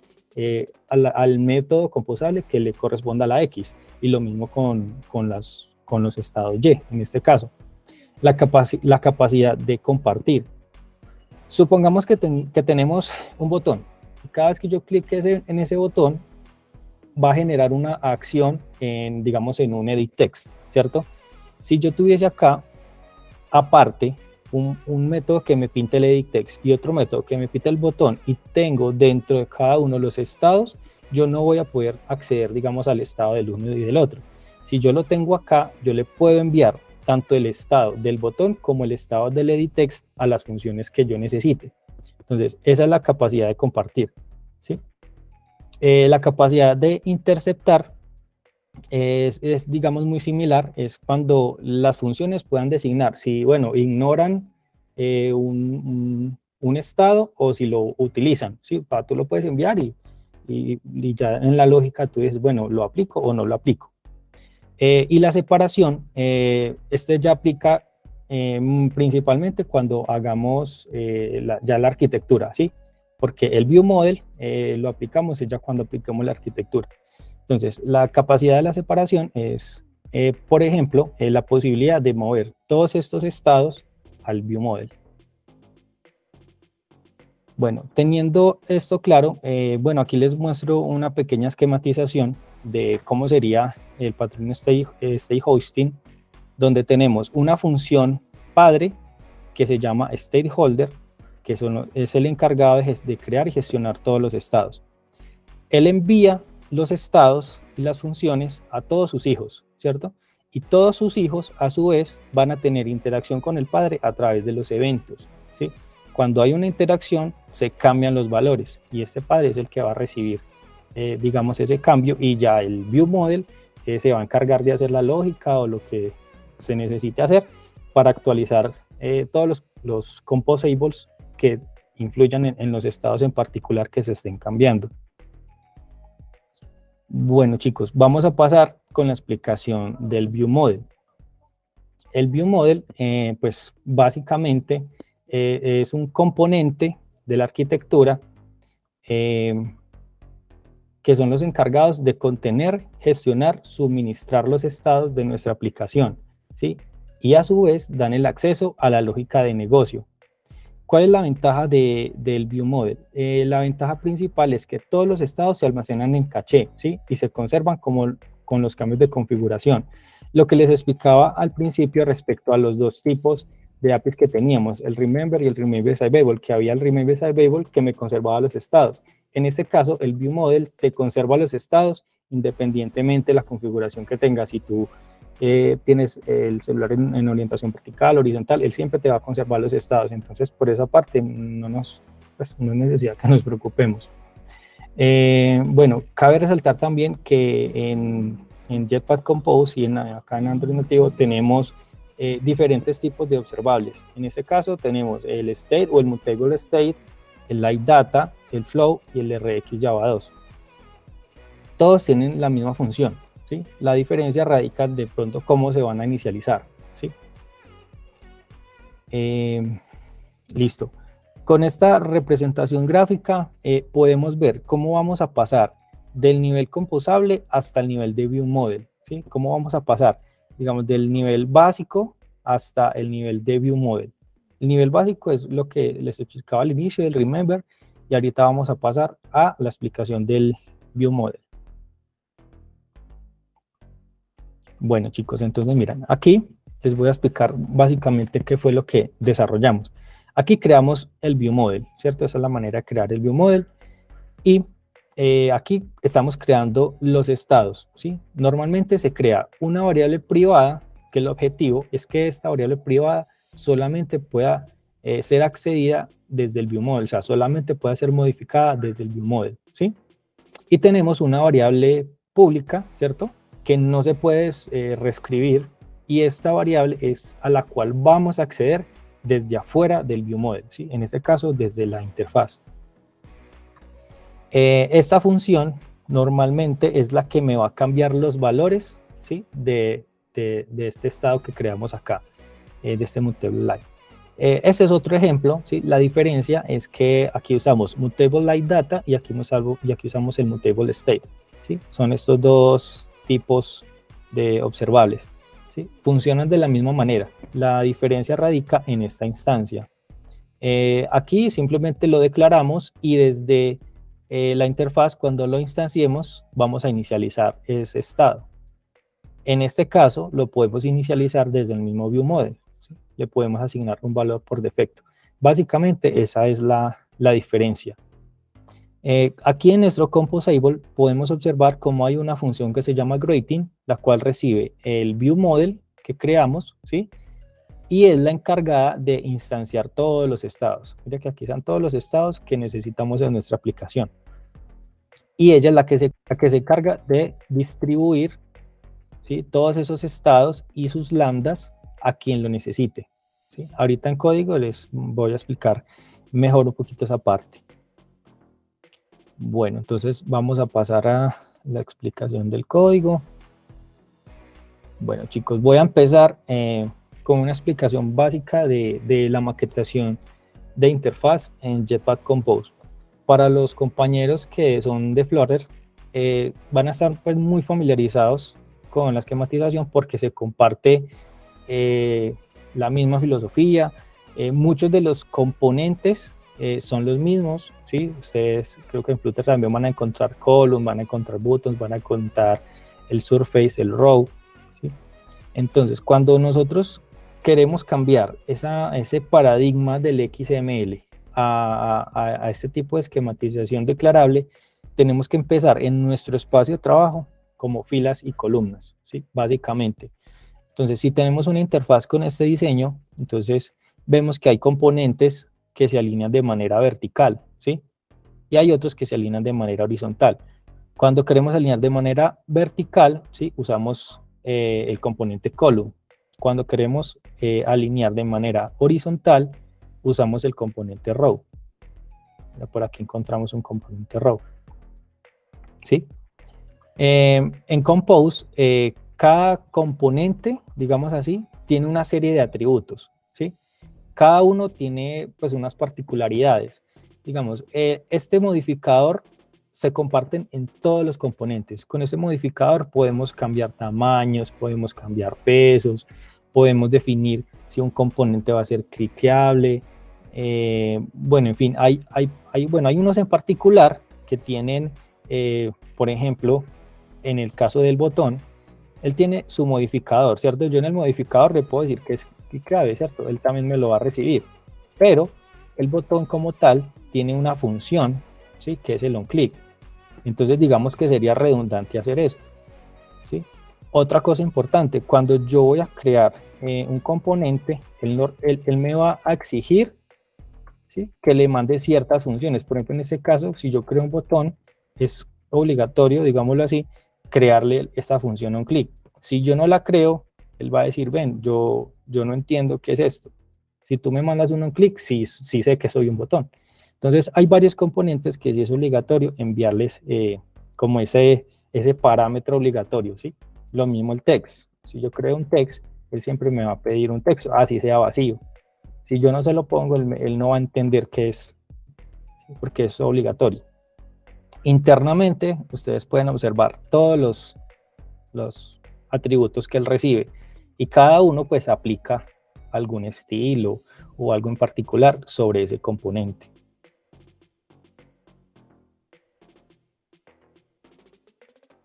S5: al método composable que le corresponda a la X, y lo mismo con los estados Y, en este caso. La capacidad de compartir. Supongamos que tenemos un botón, y cada vez que yo clique en ese botón, va a generar una acción digamos, en un edit text, ¿cierto? Si yo tuviese acá, aparte, un método que me pinte el edit text y otro método que me pinte el botón, y tengo dentro de cada uno de los estados, yo no voy a poder acceder, digamos, al estado del uno y del otro. Si yo lo tengo acá, yo le puedo enviar tanto el estado del botón como el estado del edit text a las funciones que yo necesite. Entonces, esa es la capacidad de compartir, ¿sí? La capacidad de interceptar es, digamos, muy similar. Es cuando las funciones puedan designar si, bueno, ignoran un estado o si lo utilizan, ¿sí? Tú lo puedes enviar y ya en la lógica tú dices, bueno, ¿lo aplico o no lo aplico? Y la separación, ya aplica principalmente cuando hagamos ya la arquitectura, ¿sí? Porque el viewModel lo aplicamos ya cuando aplicamos la arquitectura. Entonces, la capacidad de la separación es, por ejemplo, la posibilidad de mover todos estos estados al viewModel. Bueno, teniendo esto claro, bueno, aquí les muestro una pequeña esquematización de cómo sería el patrón state hosting, donde tenemos una función padre que se llama stakeholder, que es el encargado de crear y gestionar todos los estados. Él envía los estados y las funciones a todos sus hijos, ¿cierto? Y todos sus hijos, a su vez, van a tener interacción con el padre a través de los eventos, ¿sí? Cuando hay una interacción, se cambian los valores, y este padre es el que va a recibir, digamos, ese cambio, y ya el viewModel se va a encargar de hacer la lógica o lo que se necesite hacer para actualizar todos los composables que influyan en los estados en particular que se estén cambiando. Bueno, chicos, vamos a pasar con la explicación del viewModel. El viewModel, pues básicamente es un componente de la arquitectura que son los encargados de contener, gestionar, suministrar los estados de nuestra aplicación, ¿sí? Y a su vez dan el acceso a la lógica de negocio. ¿Cuál es la ventaja del ViewModel? La ventaja principal es que todos los estados se almacenan en caché, ¿sí? Y se conservan como con los cambios de configuración. Lo que les explicaba al principio respecto a los dos tipos de APIs que teníamos, el Remember y el Remember Available, que había el Remember Available que me conservaba los estados. En este caso, el ViewModel te conserva los estados independientemente de la configuración que tengas. Si tú tienes el celular en orientación vertical, horizontal, él siempre te va a conservar los estados. Entonces, por esa parte, no es necesidad que nos preocupemos. Bueno, cabe resaltar también que en Jetpack Compose y acá en Android nativo tenemos diferentes tipos de observables. En este caso tenemos el state o el mutable state, el live data, el flow y el RX Java 2. Todos tienen la misma función, ¿sí? La diferencia radica de pronto cómo se van a inicializar, ¿sí? Listo. Con esta representación gráfica podemos ver cómo vamos a pasar del nivel composable hasta el nivel de ViewModel, ¿sí? Cómo vamos a pasar, digamos, del nivel básico hasta el nivel de ViewModel. El nivel básico es lo que les explicaba al inicio del Remember, y ahorita vamos a pasar a la explicación del ViewModel. Bueno, chicos, entonces miren, aquí les voy a explicar básicamente qué fue lo que desarrollamos. Aquí creamos el ViewModel, ¿cierto? Esa es la manera de crear el ViewModel. Y aquí estamos creando los estados, ¿sí? Normalmente se crea una variable privada, que el objetivo es que esta variable privada solamente pueda ser accedida desde el ViewModel, o sea, solamente pueda ser modificada desde el ViewModel, ¿sí? Y tenemos una variable pública, ¿cierto?, que no se puede reescribir, y esta variable es a la cual vamos a acceder desde afuera del ViewModel, ¿sí? En este caso, desde la interfaz. Esta función normalmente es la que me va a cambiar los valores, ¿sí?, de este estado que creamos acá, de este mutable live. Este es otro ejemplo, ¿sí? La diferencia es que aquí usamos mutable live data y aquí usamos el mutable state, ¿sí? Son estos dos tipos de observables, ¿sí? Funcionan de la misma manera. La diferencia radica en esta instancia. Aquí simplemente lo declaramos y desde la interfaz, cuando lo instanciemos, vamos a inicializar ese estado. En este caso, lo podemos inicializar desde el mismo ViewModel, ¿sí? Le podemos asignar un valor por defecto. Básicamente, esa es la diferencia. Aquí en nuestro Composable podemos observar cómo hay una función que se llama Greeting, la cual recibe el ViewModel que creamos, ¿sí?, y es la encargada de instanciar todos los estados. Mira que aquí están todos los estados que necesitamos en nuestra aplicación. Y ella es la que se encarga de distribuir, ¿sí?, todos esos estados y sus lambdas a quien lo necesite, ¿sí? Ahorita en código les voy a explicar mejor un poquito esa parte. Bueno, entonces vamos a pasar a la explicación del código. Bueno, chicos, voy a empezar con una explicación básica de la maquetación de interfaz en Jetpack Compose. Para los compañeros que son de Flutter, van a estar pues muy familiarizados con la esquematización porque se comparte la misma filosofía. Muchos de los componentes son los mismos, ¿sí? Ustedes creo que en Flutter también van a encontrar column, van a encontrar buttons, van a encontrar el surface, el row, ¿sí? Entonces, cuando nosotros queremos cambiar ese paradigma del XML a este tipo de esquematización declarable, tenemos que empezar en nuestro espacio de trabajo como filas y columnas, ¿sí?, básicamente. Entonces, si tenemos una interfaz con este diseño, entonces vemos que hay componentes que se alinean de manera vertical, ¿sí?, y hay otros que se alinean de manera horizontal. Cuando queremos alinear de manera vertical, ¿sí?, usamos el componente column. Cuando queremos alinear de manera horizontal, usamos el componente row. Por aquí encontramos un componente row, ¿sí? En Compose, cada componente, digamos así, tiene una serie de atributos, ¿sí? Cada uno tiene pues unas particularidades. Digamos, este modificador se comparten en todos los componentes. Con ese modificador podemos cambiar tamaños, podemos cambiar pesos, podemos definir si un componente va a ser cliqueable, Bueno, en fin, hay unos en particular que tienen, por ejemplo, en el caso del botón, él tiene su modificador, ¿cierto? Yo en el modificador le puedo decir que es clave, ¿cierto? Él también me lo va a recibir, pero el botón como tal tiene una función, ¿sí? Que es el onClick. Entonces digamos que sería redundante hacer esto, ¿sí? Otra cosa importante, cuando yo voy a crear un componente, él me va a exigir, ¿sí? Que le mande ciertas funciones. Por ejemplo, en este caso, si yo creo un botón, es obligatorio, digámoslo así, crearle esta función onClick. Si yo no la creo, él va a decir, ven, yo no entiendo qué es esto. Si tú me mandas un onClick, sí sé que soy un botón. Entonces, hay varios componentes que sí es obligatorio enviarles como ese parámetro obligatorio, ¿sí? Lo mismo el text. Si yo creo un text, él siempre me va a pedir un texto, así sea vacío. Si yo no se lo pongo, él no va a entender qué es, ¿sí? Porque es obligatorio. Internamente, ustedes pueden observar todos los atributos que él recibe y cada uno pues aplica algún estilo o algo en particular sobre ese componente.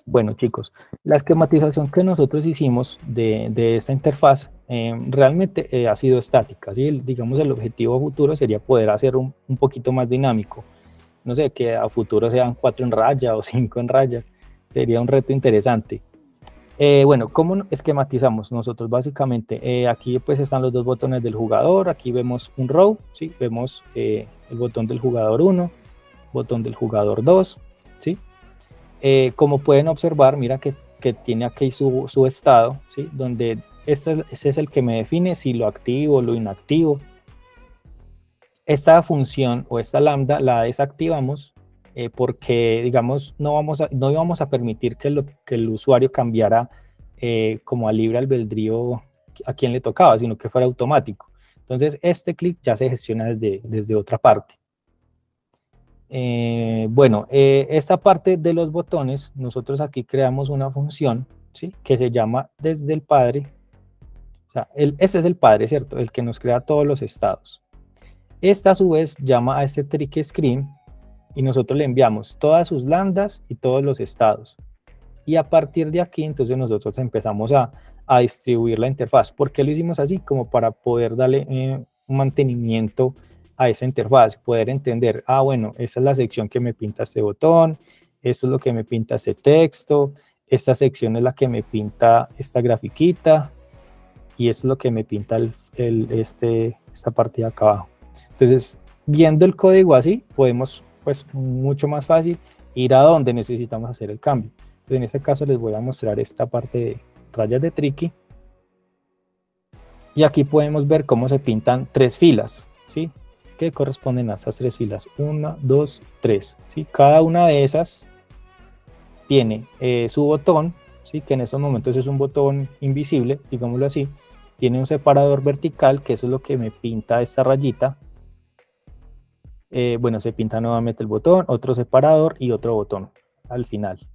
S5: Bueno, chicos, la esquematización que nosotros hicimos de esta interfaz realmente ha sido estática, ¿sí? Digamos, el objetivo futuro sería poder hacer un poquito más dinámico. No sé, que a futuro sean 4 en raya o 5 en raya. Sería un reto interesante. Bueno, ¿cómo esquematizamos nosotros? Básicamente, aquí pues están los dos botones del jugador. Aquí vemos un row, ¿sí? Vemos el botón del jugador 1, botón del jugador 2, ¿sí? Como pueden observar, mira que tiene aquí su estado, ¿sí? Donde este es el que me define si lo activo o lo inactivo. Esta función o esta lambda la desactivamos porque, digamos, no íbamos a permitir que el usuario cambiara como a libre albedrío a quien le tocaba, sino que fuera automático. Entonces, este clic ya se gestiona desde otra parte. Bueno, esta parte de los botones, nosotros aquí creamos una función, ¿sí? Que se llama desde el padre. O sea, este es el padre, ¿cierto? El que nos crea todos los estados. Esta a su vez llama a este trick screen y nosotros le enviamos todas sus lambdas y todos los estados. Y a partir de aquí, entonces nosotros empezamos a distribuir la interfaz. ¿Por qué lo hicimos así? Como para poder darle un mantenimiento a esa interfaz, poder entender, bueno, esta es la sección que me pinta este botón, esto es lo que me pinta este texto, esta sección es la que me pinta esta grafiquita, y esto es lo que me pinta esta parte de acá abajo. Entonces, viendo el código así, podemos, pues, mucho más fácil ir a donde necesitamos hacer el cambio. Entonces, en este caso les voy a mostrar esta parte de rayas de Tricky. Y aquí podemos ver cómo se pintan 3 filas, ¿sí? Que corresponden a estas 3 filas. 1, 2, 3, ¿sí? Cada una de esas tiene su botón, ¿sí? Que en estos momentos es un botón invisible, digámoslo así. Tiene un separador vertical, que eso es lo que me pinta esta rayita. Bueno, se pinta nuevamente el botón, otro separador y otro botón al final.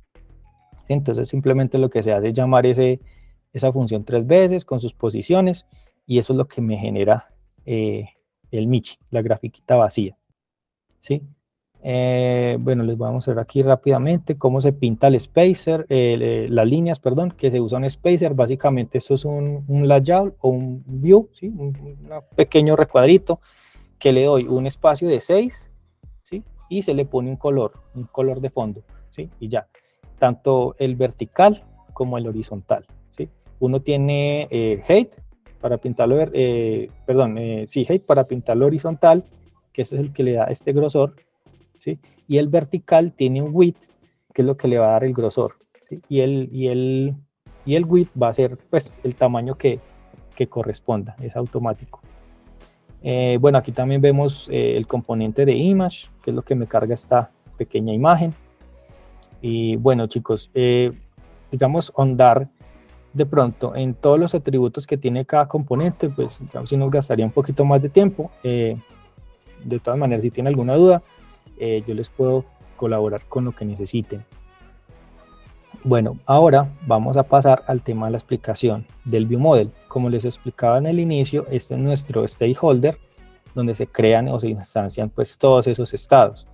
S5: Entonces simplemente lo que se hace es llamar esa función 3 veces con sus posiciones y eso es lo que me genera el Michi, la grafiquita vacía, ¿sí? Bueno, les voy a mostrar aquí rápidamente cómo se pinta el spacer, las líneas, perdón, que se usa un spacer. Básicamente esto es un layout o un view, ¿sí? Un pequeño recuadrito que le doy un espacio de 6, ¿sí? Y se le pone un color de fondo, ¿sí? Y ya, tanto el vertical como el horizontal, ¿sí? Uno tiene height para pintarlo, height para pintarlo horizontal, que ese es el que le da este grosor, ¿sí? Y el vertical tiene un width, que es lo que le va a dar el grosor, ¿sí? Y el width va a ser, pues, el tamaño que corresponda, es automático. Bueno, aquí también vemos el componente de image, que es lo que me carga esta pequeña imagen. Y bueno, chicos, digamos, ahondar de pronto en todos los atributos que tiene cada componente, pues digamos, si nos gastaría un poquito más de tiempo. De todas maneras, si tienen alguna duda, yo les puedo colaborar con lo que necesiten. Bueno, ahora vamos a pasar al tema de la explicación del ViewModel. Como les explicaba en el inicio, este es nuestro stakeholder donde se crean o se instancian pues todos esos estados.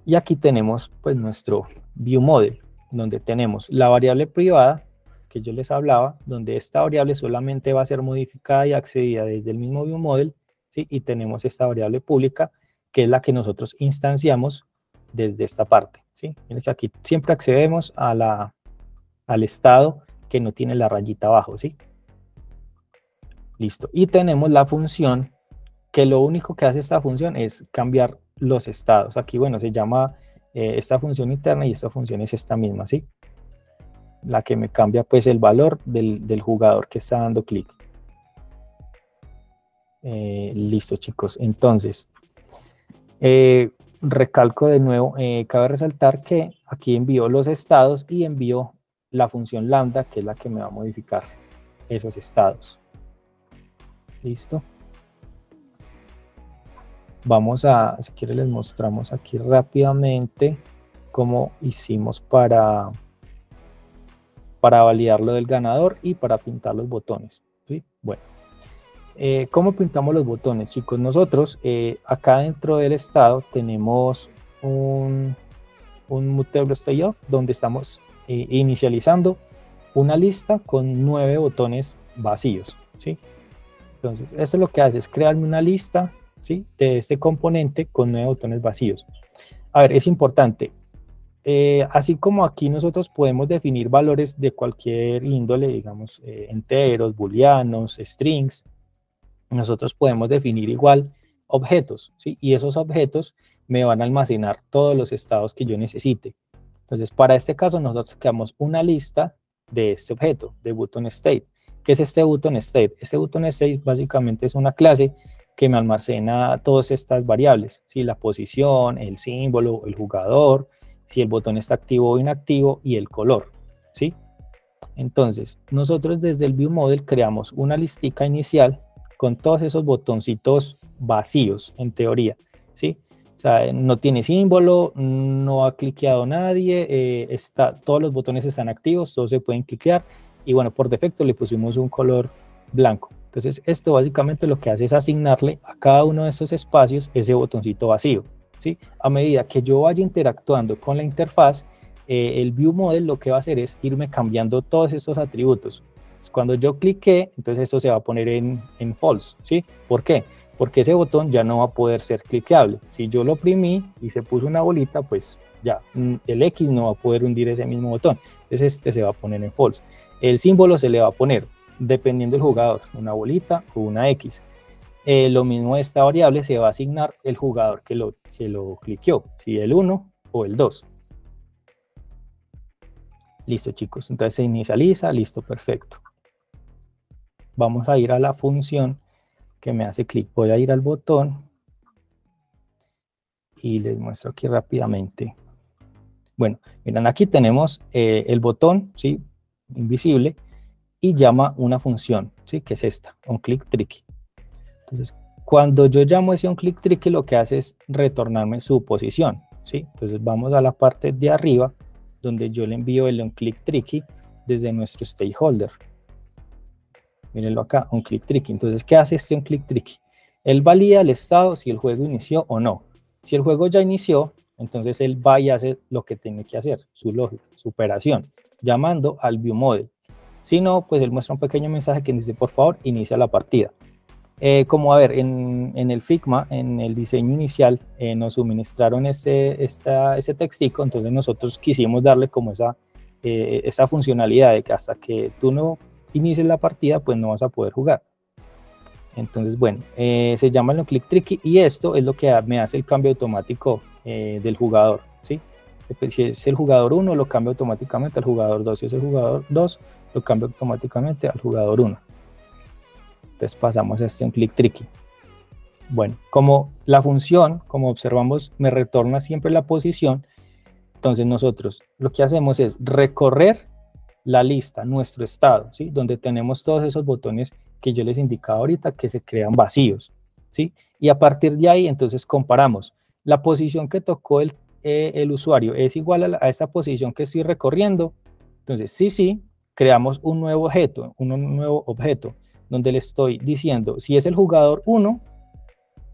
S5: Y aquí tenemos pues nuestro viewModel, donde tenemos la variable privada que yo les hablaba, donde esta variable solamente va a ser modificada y accedida desde el mismo viewModel, ¿sí? Y tenemos esta variable pública, que es la que nosotros instanciamos desde esta parte, ¿sí? Miren que aquí siempre accedemos al estado que no tiene la rayita abajo, ¿sí? Listo. Y tenemos la función, que lo único que hace esta función es cambiar los estados. Aquí, bueno, se llama esta función interna y esta función es esta misma, ¿sí? La que me cambia pues el valor del jugador que está dando clic. Listo, chicos. Entonces, recalco de nuevo, cabe resaltar que aquí envío los estados y envío la función lambda, que es la que me va a modificar esos estados. Listo. Vamos a, si quieren les mostramos aquí rápidamente cómo hicimos para validar lo del ganador y para pintar los botones, ¿sí? Bueno, ¿cómo pintamos los botones, chicos? Nosotros acá dentro del estado tenemos un mutable state of, donde estamos inicializando una lista con 9 botones vacíos, ¿sí? Entonces, eso lo que hace es crearme una lista, ¿sí?, de este componente con 9 botones vacíos. A ver, es importante. Así como aquí nosotros podemos definir valores de cualquier índole, digamos enteros, booleanos, strings, nosotros podemos definir igual objetos, ¿sí? Y esos objetos me van a almacenar todos los estados que yo necesite. Entonces, para este caso nosotros creamos una lista de este objeto, de button state. ¿Qué es este button state? Este button state básicamente es una clase que me almacena todas estas variables, ¿sí? La posición, el símbolo, el jugador, si el botón está activo o inactivo y el color, ¿sí? Entonces, nosotros desde el viewModel creamos una listica inicial con todos esos botoncitos vacíos, en teoría, ¿sí? O sea, no tiene símbolo, no ha cliqueado nadie, todos los botones están activos, todos se pueden cliquear, y bueno, por defecto le pusimos un color blanco. Entonces, esto básicamente lo que hace es asignarle a cada uno de estos espacios ese botoncito vacío, ¿sí? A medida que yo vaya interactuando con la interfaz, el viewModel lo que va a hacer es irme cambiando todos estos atributos. Cuando yo clique, entonces esto se va a poner en false, ¿sí? ¿Por qué? Porque ese botón ya no va a poder ser cliqueable. Si yo lo oprimí y se puso una bolita, pues ya el X no va a poder hundir ese mismo botón. Entonces este se va a poner en false. El símbolo se le va a poner, dependiendo del jugador, una bolita o una X. Lo mismo, esta variable se va a asignar el jugador que lo cliqueó, si el 1 o el 2. Listo, chicos, entonces se inicializa, listo, perfecto. Vamos a ir a la función que me hace clic. Voy a ir al botón y les muestro aquí rápidamente. Bueno, miren, aquí tenemos el botón, ¿sí?, invisible, y llama una función, ¿sí?, que es esta, onClickTricky. Entonces, cuando yo llamo ese onClickTricky, lo que hace es retornarme su posición, ¿sí? Entonces vamos a la parte de arriba, donde yo le envío el onClickTricky desde nuestro stakeholder. Mírenlo acá, onClickTricky. Entonces, ¿qué hace este onClickTricky? Él valida el estado si el juego inició o no. Si el juego ya inició, entonces él va y hace lo que tiene que hacer, su lógica, su operación, llamando al viewModel. Si no, pues él muestra un pequeño mensaje que dice, por favor, inicia la partida. Como a ver, en el Figma, en el diseño inicial, nos suministraron ese textico, entonces nosotros quisimos darle como esa funcionalidad de que hasta que tú no inicies la partida, pues no vas a poder jugar. Entonces, bueno, se llama el onClickTricky y esto es lo que me hace el cambio automático del jugador, ¿sí? Si es el jugador 1, lo cambio automáticamente al jugador 2. Si es el jugador 2, lo cambio automáticamente al jugador 1. Entonces pasamos a este onClickTricky. Bueno, como la función, como observamos, me retorna siempre la posición, entonces nosotros lo que hacemos es recorrer la lista, nuestro estado, ¿sí?, donde tenemos todos esos botones que yo les indicaba ahorita que se crean vacíos, ¿sí? Y a partir de ahí, entonces comparamos la posición que tocó el usuario, ¿es igual a esa posición que estoy recorriendo? Entonces, sí, creamos un nuevo objeto, donde le estoy diciendo, si es el jugador 1,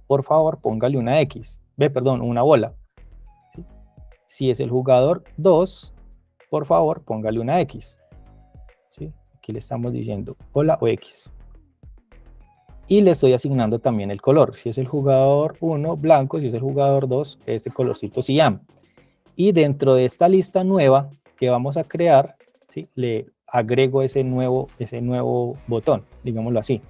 S5: por favor, póngale una X. Perdón, una bola. ¿Sí? Si es el jugador 2, por favor, póngale una X. ¿Sí? Aquí le estamos diciendo bola o X. Y le estoy asignando también el color. Si es el jugador 1, blanco. Si es el jugador 2, este colorcito cian. Y dentro de esta lista nueva que vamos a crear, ¿sí? Le agrego ese nuevo botón, digámoslo así.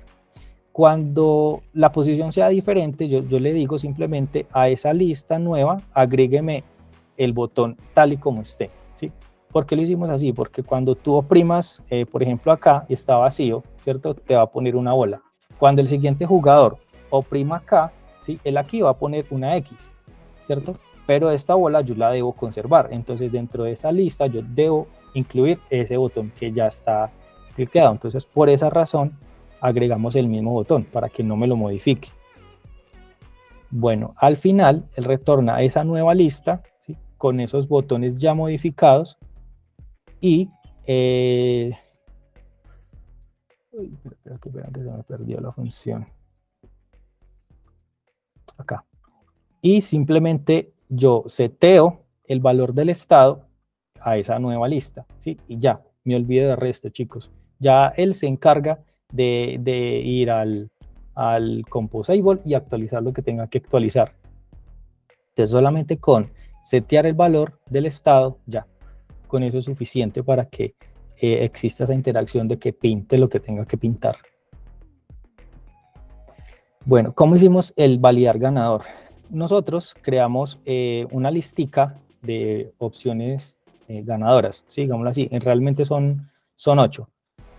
S5: Cuando la posición sea diferente, yo le digo simplemente a esa lista nueva, agrégueme el botón tal y como esté. ¿Sí? ¿Por qué lo hicimos así? Porque cuando tú oprimas, por ejemplo acá, y está vacío, ¿cierto? Te va a poner una bola. Cuando el siguiente jugador oprima acá, ¿sí? Él aquí va a poner una X, ¿cierto? Pero esta bola yo la debo conservar. Entonces dentro de esa lista yo debo incluir ese botón que ya está cliqueado. Entonces por esa razón agregamos el mismo botón para que no me lo modifique. Bueno, al final él retorna a esa nueva lista, ¿sí? Con esos botones ya modificados y espera que se me perdió la función acá. Y simplemente yo seteo el valor del estado a esa nueva lista, ¿sí? Y ya, me olvido del resto, chicos. Ya él se encarga de ir al Composable y actualizar lo que tenga que actualizar. Entonces solamente con setear el valor del estado, ya, con eso es suficiente para que exista esa interacción de que pinte lo que tenga que pintar. Bueno, ¿cómo hicimos el validar ganador? Nosotros creamos una listica de opciones ganadoras, ¿sí? Digámoslo así, realmente son 8.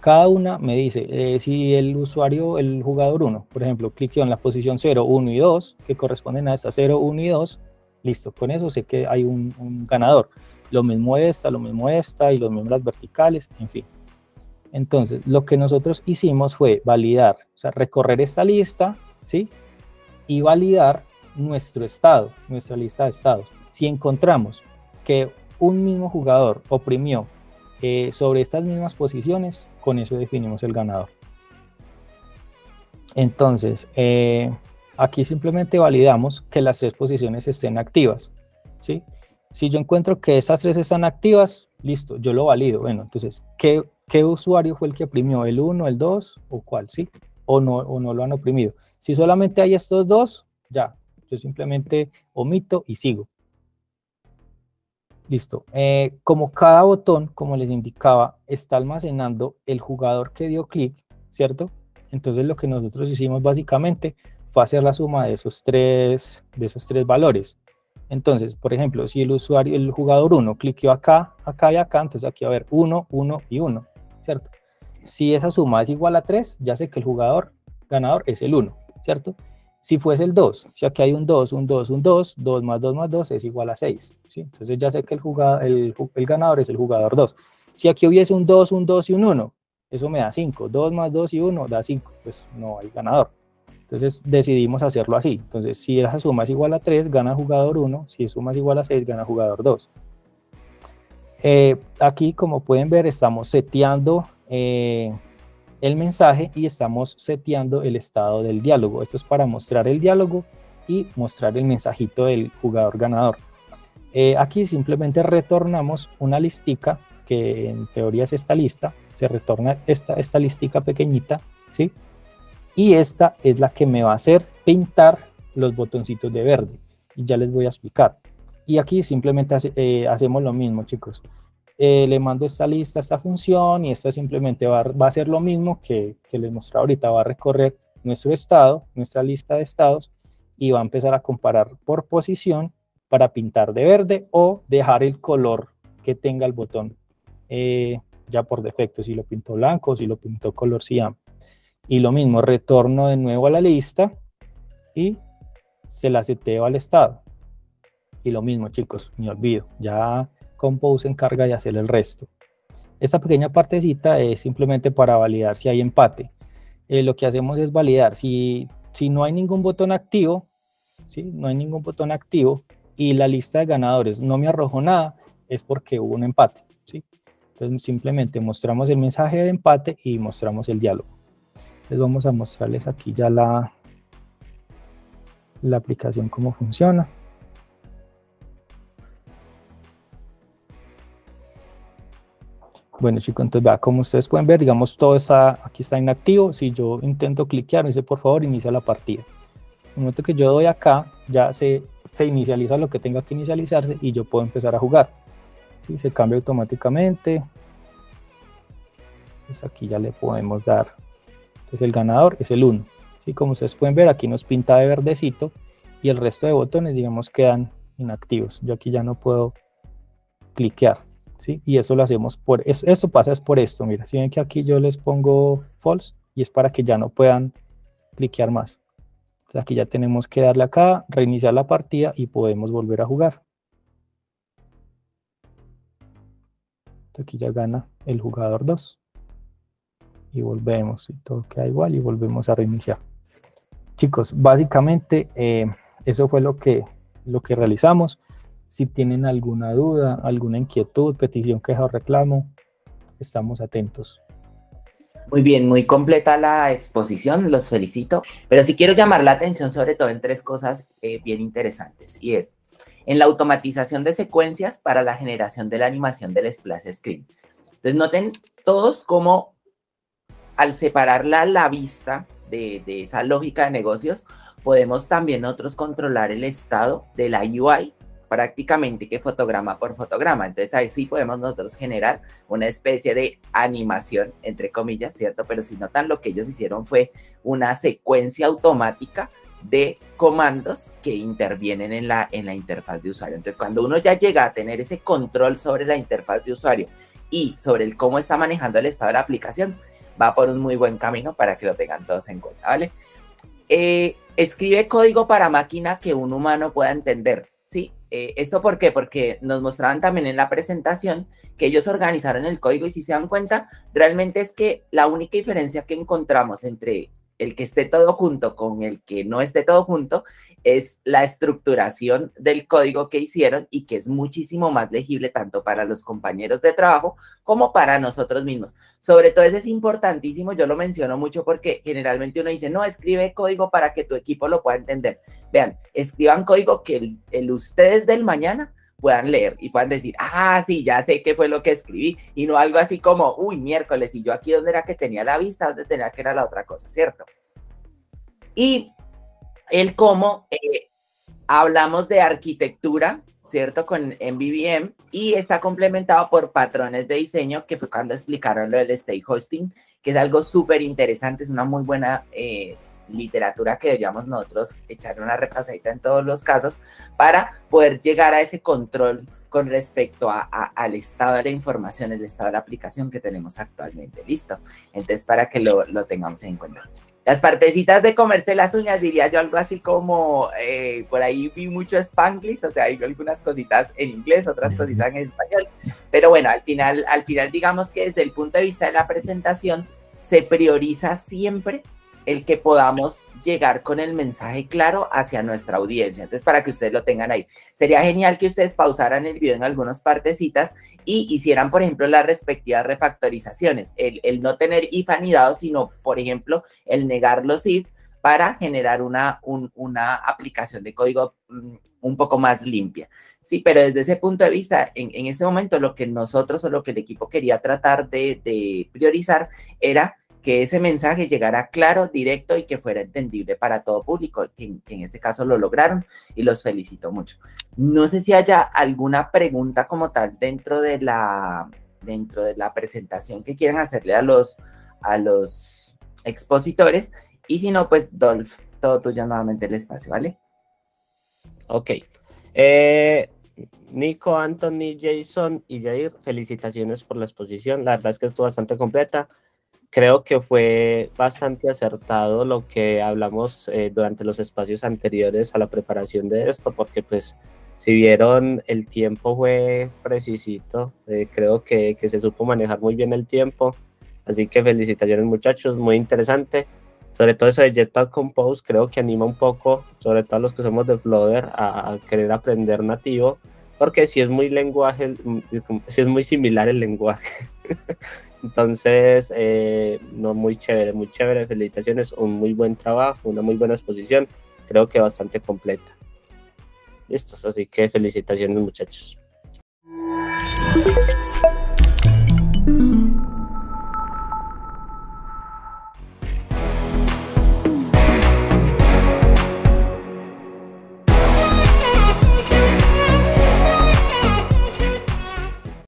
S5: Cada una me dice, si el usuario, el jugador 1, por ejemplo, cliqueó en la posición 0, 1 y 2, que corresponden a esta 0, 1 y 2, listo, con eso sé que hay un ganador. Lo mismo esta, y lo mismo las verticales, en fin. Entonces, lo que nosotros hicimos fue validar, o sea, recorrer esta lista, ¿sí? Y validar nuestro estado, nuestra lista de estados. Si encontramos que un mismo jugador oprimió sobre estas mismas posiciones, con eso definimos el ganador. Entonces, aquí simplemente validamos que las 3 posiciones estén activas, ¿sí? Si yo encuentro que esas 3 están activas, listo, yo lo valido. Bueno, entonces, ¿qué usuario fue el que oprimió? ¿El 1, el 2 o cuál? ¿Sí? O no lo han oprimido. Si solamente hay estos 2, ya, yo simplemente omito y sigo. Listo. Como cada botón, como les indicaba, está almacenando el jugador que dio clic, ¿cierto? Entonces lo que nosotros hicimos básicamente fue hacer la suma de esos tres valores. Entonces, por ejemplo, si el jugador 1 cliqueó acá, acá y acá, entonces aquí va a haber 1, 1 y 1, ¿cierto? Si esa suma es igual a 3, ya sé que el jugador ganador es el 1, ¿cierto? Si fuese el 2, si aquí hay un 2, un 2, un 2, 2 más 2 más 2 es igual a 6, ¿sí? Entonces ya sé que el ganador es el jugador 2. Si aquí hubiese un 2 y un 1, eso me da 5. 2 más 2 y 1 da 5, pues no hay ganador. Entonces decidimos hacerlo así. Entonces si esa suma es igual a 3, gana jugador 1. Si esa suma es igual a 6, gana jugador 2. Aquí, como pueden ver, estamos seteando el mensaje y estamos seteando el estado del diálogo. Esto es para mostrar el diálogo y mostrar el mensajito del jugador ganador. Aquí simplemente retornamos una listica, que en teoría es esta lista. Se retorna esta listica pequeñita, ¿sí? Y esta es la que me va a hacer pintar los botoncitos de verde. Y ya les voy a explicar. Y aquí simplemente hacemos lo mismo, chicos. Le mando esta lista, esta función, y esta simplemente va a hacer lo mismo que les mostré ahorita. Va a recorrer nuestro estado, nuestra lista de estados, y va a empezar a comparar por posición para pintar de verde o dejar el color que tenga el botón ya por defecto, si lo pinto blanco, si lo pinto color cian. Y lo mismo, retorno de nuevo a la lista y se la seteo al estado. Y lo mismo, chicos, me olvido, ya Compose se encarga de hacer el resto. Esta pequeña partecita es simplemente para validar si hay empate. Lo que hacemos es validar si no hay ningún botón activo, ¿sí? No hay ningún botón activo y la lista de ganadores no me arrojó nada, es porque hubo un empate, ¿sí? Entonces simplemente mostramos el mensaje de empate y mostramos el diálogo. Les vamos a mostrarles aquí ya la aplicación cómo funciona. Bueno, chicos, entonces vea, como ustedes pueden ver, digamos, todo está, aquí está inactivo. Si yo intento cliquear, me dice, por favor, inicia la partida. En el momento que yo doy acá, ya se inicializa lo que tenga que inicializarse y yo puedo empezar a jugar. ¿Sí? Se cambia automáticamente. Pues aquí ya le podemos dar. Entonces el ganador es el 1. ¿Sí? Como ustedes pueden ver, aquí nos pinta de verdecito y el resto de botones, digamos, quedan inactivos. Yo aquí ya no puedo cliquear. ¿Sí? Y eso lo hacemos por esto pasa es por esto. Mira, si ven que aquí yo les pongo false y es para que ya no puedan cliquear más. Entonces aquí ya tenemos que darle acá, reiniciar la partida y podemos volver a jugar. Entonces aquí ya gana el jugador 2. Y volvemos, y todo queda igual y volvemos a reiniciar. Chicos, básicamente eso fue lo que realizamos. Si tienen alguna duda, alguna inquietud, petición, queja o reclamo, estamos atentos.
S3: Muy bien, muy completa la exposición, los felicito, pero sí quiero llamar la atención sobre todo en 3 cosas bien interesantes, y es en la automatización de secuencias para la generación de la animación del splash screen. Entonces noten todos cómo al separar la vista de esa lógica de negocios, podemos también nosotros controlar el estado de la UI, prácticamente que fotograma por fotograma. Entonces ahí sí podemos nosotros generar una especie de animación, entre comillas, ¿cierto? Pero si notan, lo que ellos hicieron fue una secuencia automática de comandos que intervienen en la interfaz de usuario. Entonces cuando uno ya llega a tener ese control sobre la interfaz de usuario y sobre el cómo está manejando el estado de la aplicación, va por un muy buen camino para que lo tengan todos en cuenta, ¿vale? Escribe código para máquina que un humano pueda entender, ¿sí? ¿Esto por qué? Porque nos mostraban también en la presentación que ellos organizaron el código y si se dan cuenta, realmente es que la única diferencia que encontramos entre el que esté todo junto con el que no esté todo junto es la estructuración del código que hicieron y que es muchísimo más legible tanto para los compañeros de trabajo como para nosotros mismos. Sobre todo eso es importantísimo, yo lo menciono mucho porque generalmente uno dice, no, escribe código para que tu equipo lo pueda entender. Vean, escriban código que el ustedes del mañana puedan leer y puedan decir, ah, sí, ya sé qué fue lo que escribí, y no algo así como, uy, miércoles, y yo aquí dónde era que tenía la vista, dónde tenía que era la otra cosa, ¿cierto? Y el cómo hablamos de arquitectura, ¿cierto? Con MVVM, y está complementado por patrones de diseño, que fue cuando explicaron lo del state hosting, que es algo súper interesante, es una muy buena literatura que deberíamos nosotros echar una repasadita en todos los casos para poder llegar a ese control con respecto al estado de la información, el estado de la aplicación que tenemos actualmente. ¿Listo? Entonces, para que lo tengamos en cuenta. Las partecitas de comerse las uñas, diría yo algo así como, por ahí vi mucho Spanglish, o sea, hay algunas cositas en inglés, otras cositas en español, pero bueno, al final digamos que desde el punto de vista de la presentación, se prioriza siempre el que podamos llegar con el mensaje claro hacia nuestra audiencia. Entonces, para que ustedes lo tengan ahí. Sería genial que ustedes pausaran el video en algunas partecitas y hicieran, por ejemplo, las respectivas refactorizaciones. El no tener if anidado, sino, por ejemplo, el negar los if para generar una aplicación de código un poco más limpia. Sí, pero desde ese punto de vista, en este momento, lo que nosotros o lo que el equipo quería tratar de priorizar era que ese mensaje llegara claro, directo y que fuera entendible para todo público, que en este caso lo lograron y los felicito mucho. No sé si haya alguna pregunta como tal dentro de la presentación que quieran hacerle a los expositores, y si no, pues Dolph, todo tuyo nuevamente el espacio, ¿vale?
S1: Ok. Nico, Anthony, Jason y Jair, felicitaciones por la exposición. La verdad es que estuvo bastante completa. Creo que fue bastante acertado lo que hablamos durante los espacios anteriores a la preparación de esto, porque pues si vieron el tiempo fue precisito, creo que se supo manejar muy bien el tiempo, así que felicitaciones muchachos, muy interesante, sobre todo eso de Jetpack Compose, creo que anima un poco, sobre todo a los que somos de Flutter, a querer aprender nativo, porque si es muy lenguaje, si es muy similar el lenguaje. Entonces, no, muy chévere, felicitaciones, un muy buen trabajo, una muy buena exposición. creo que bastante completa. Listos, así que felicitaciones, muchachos.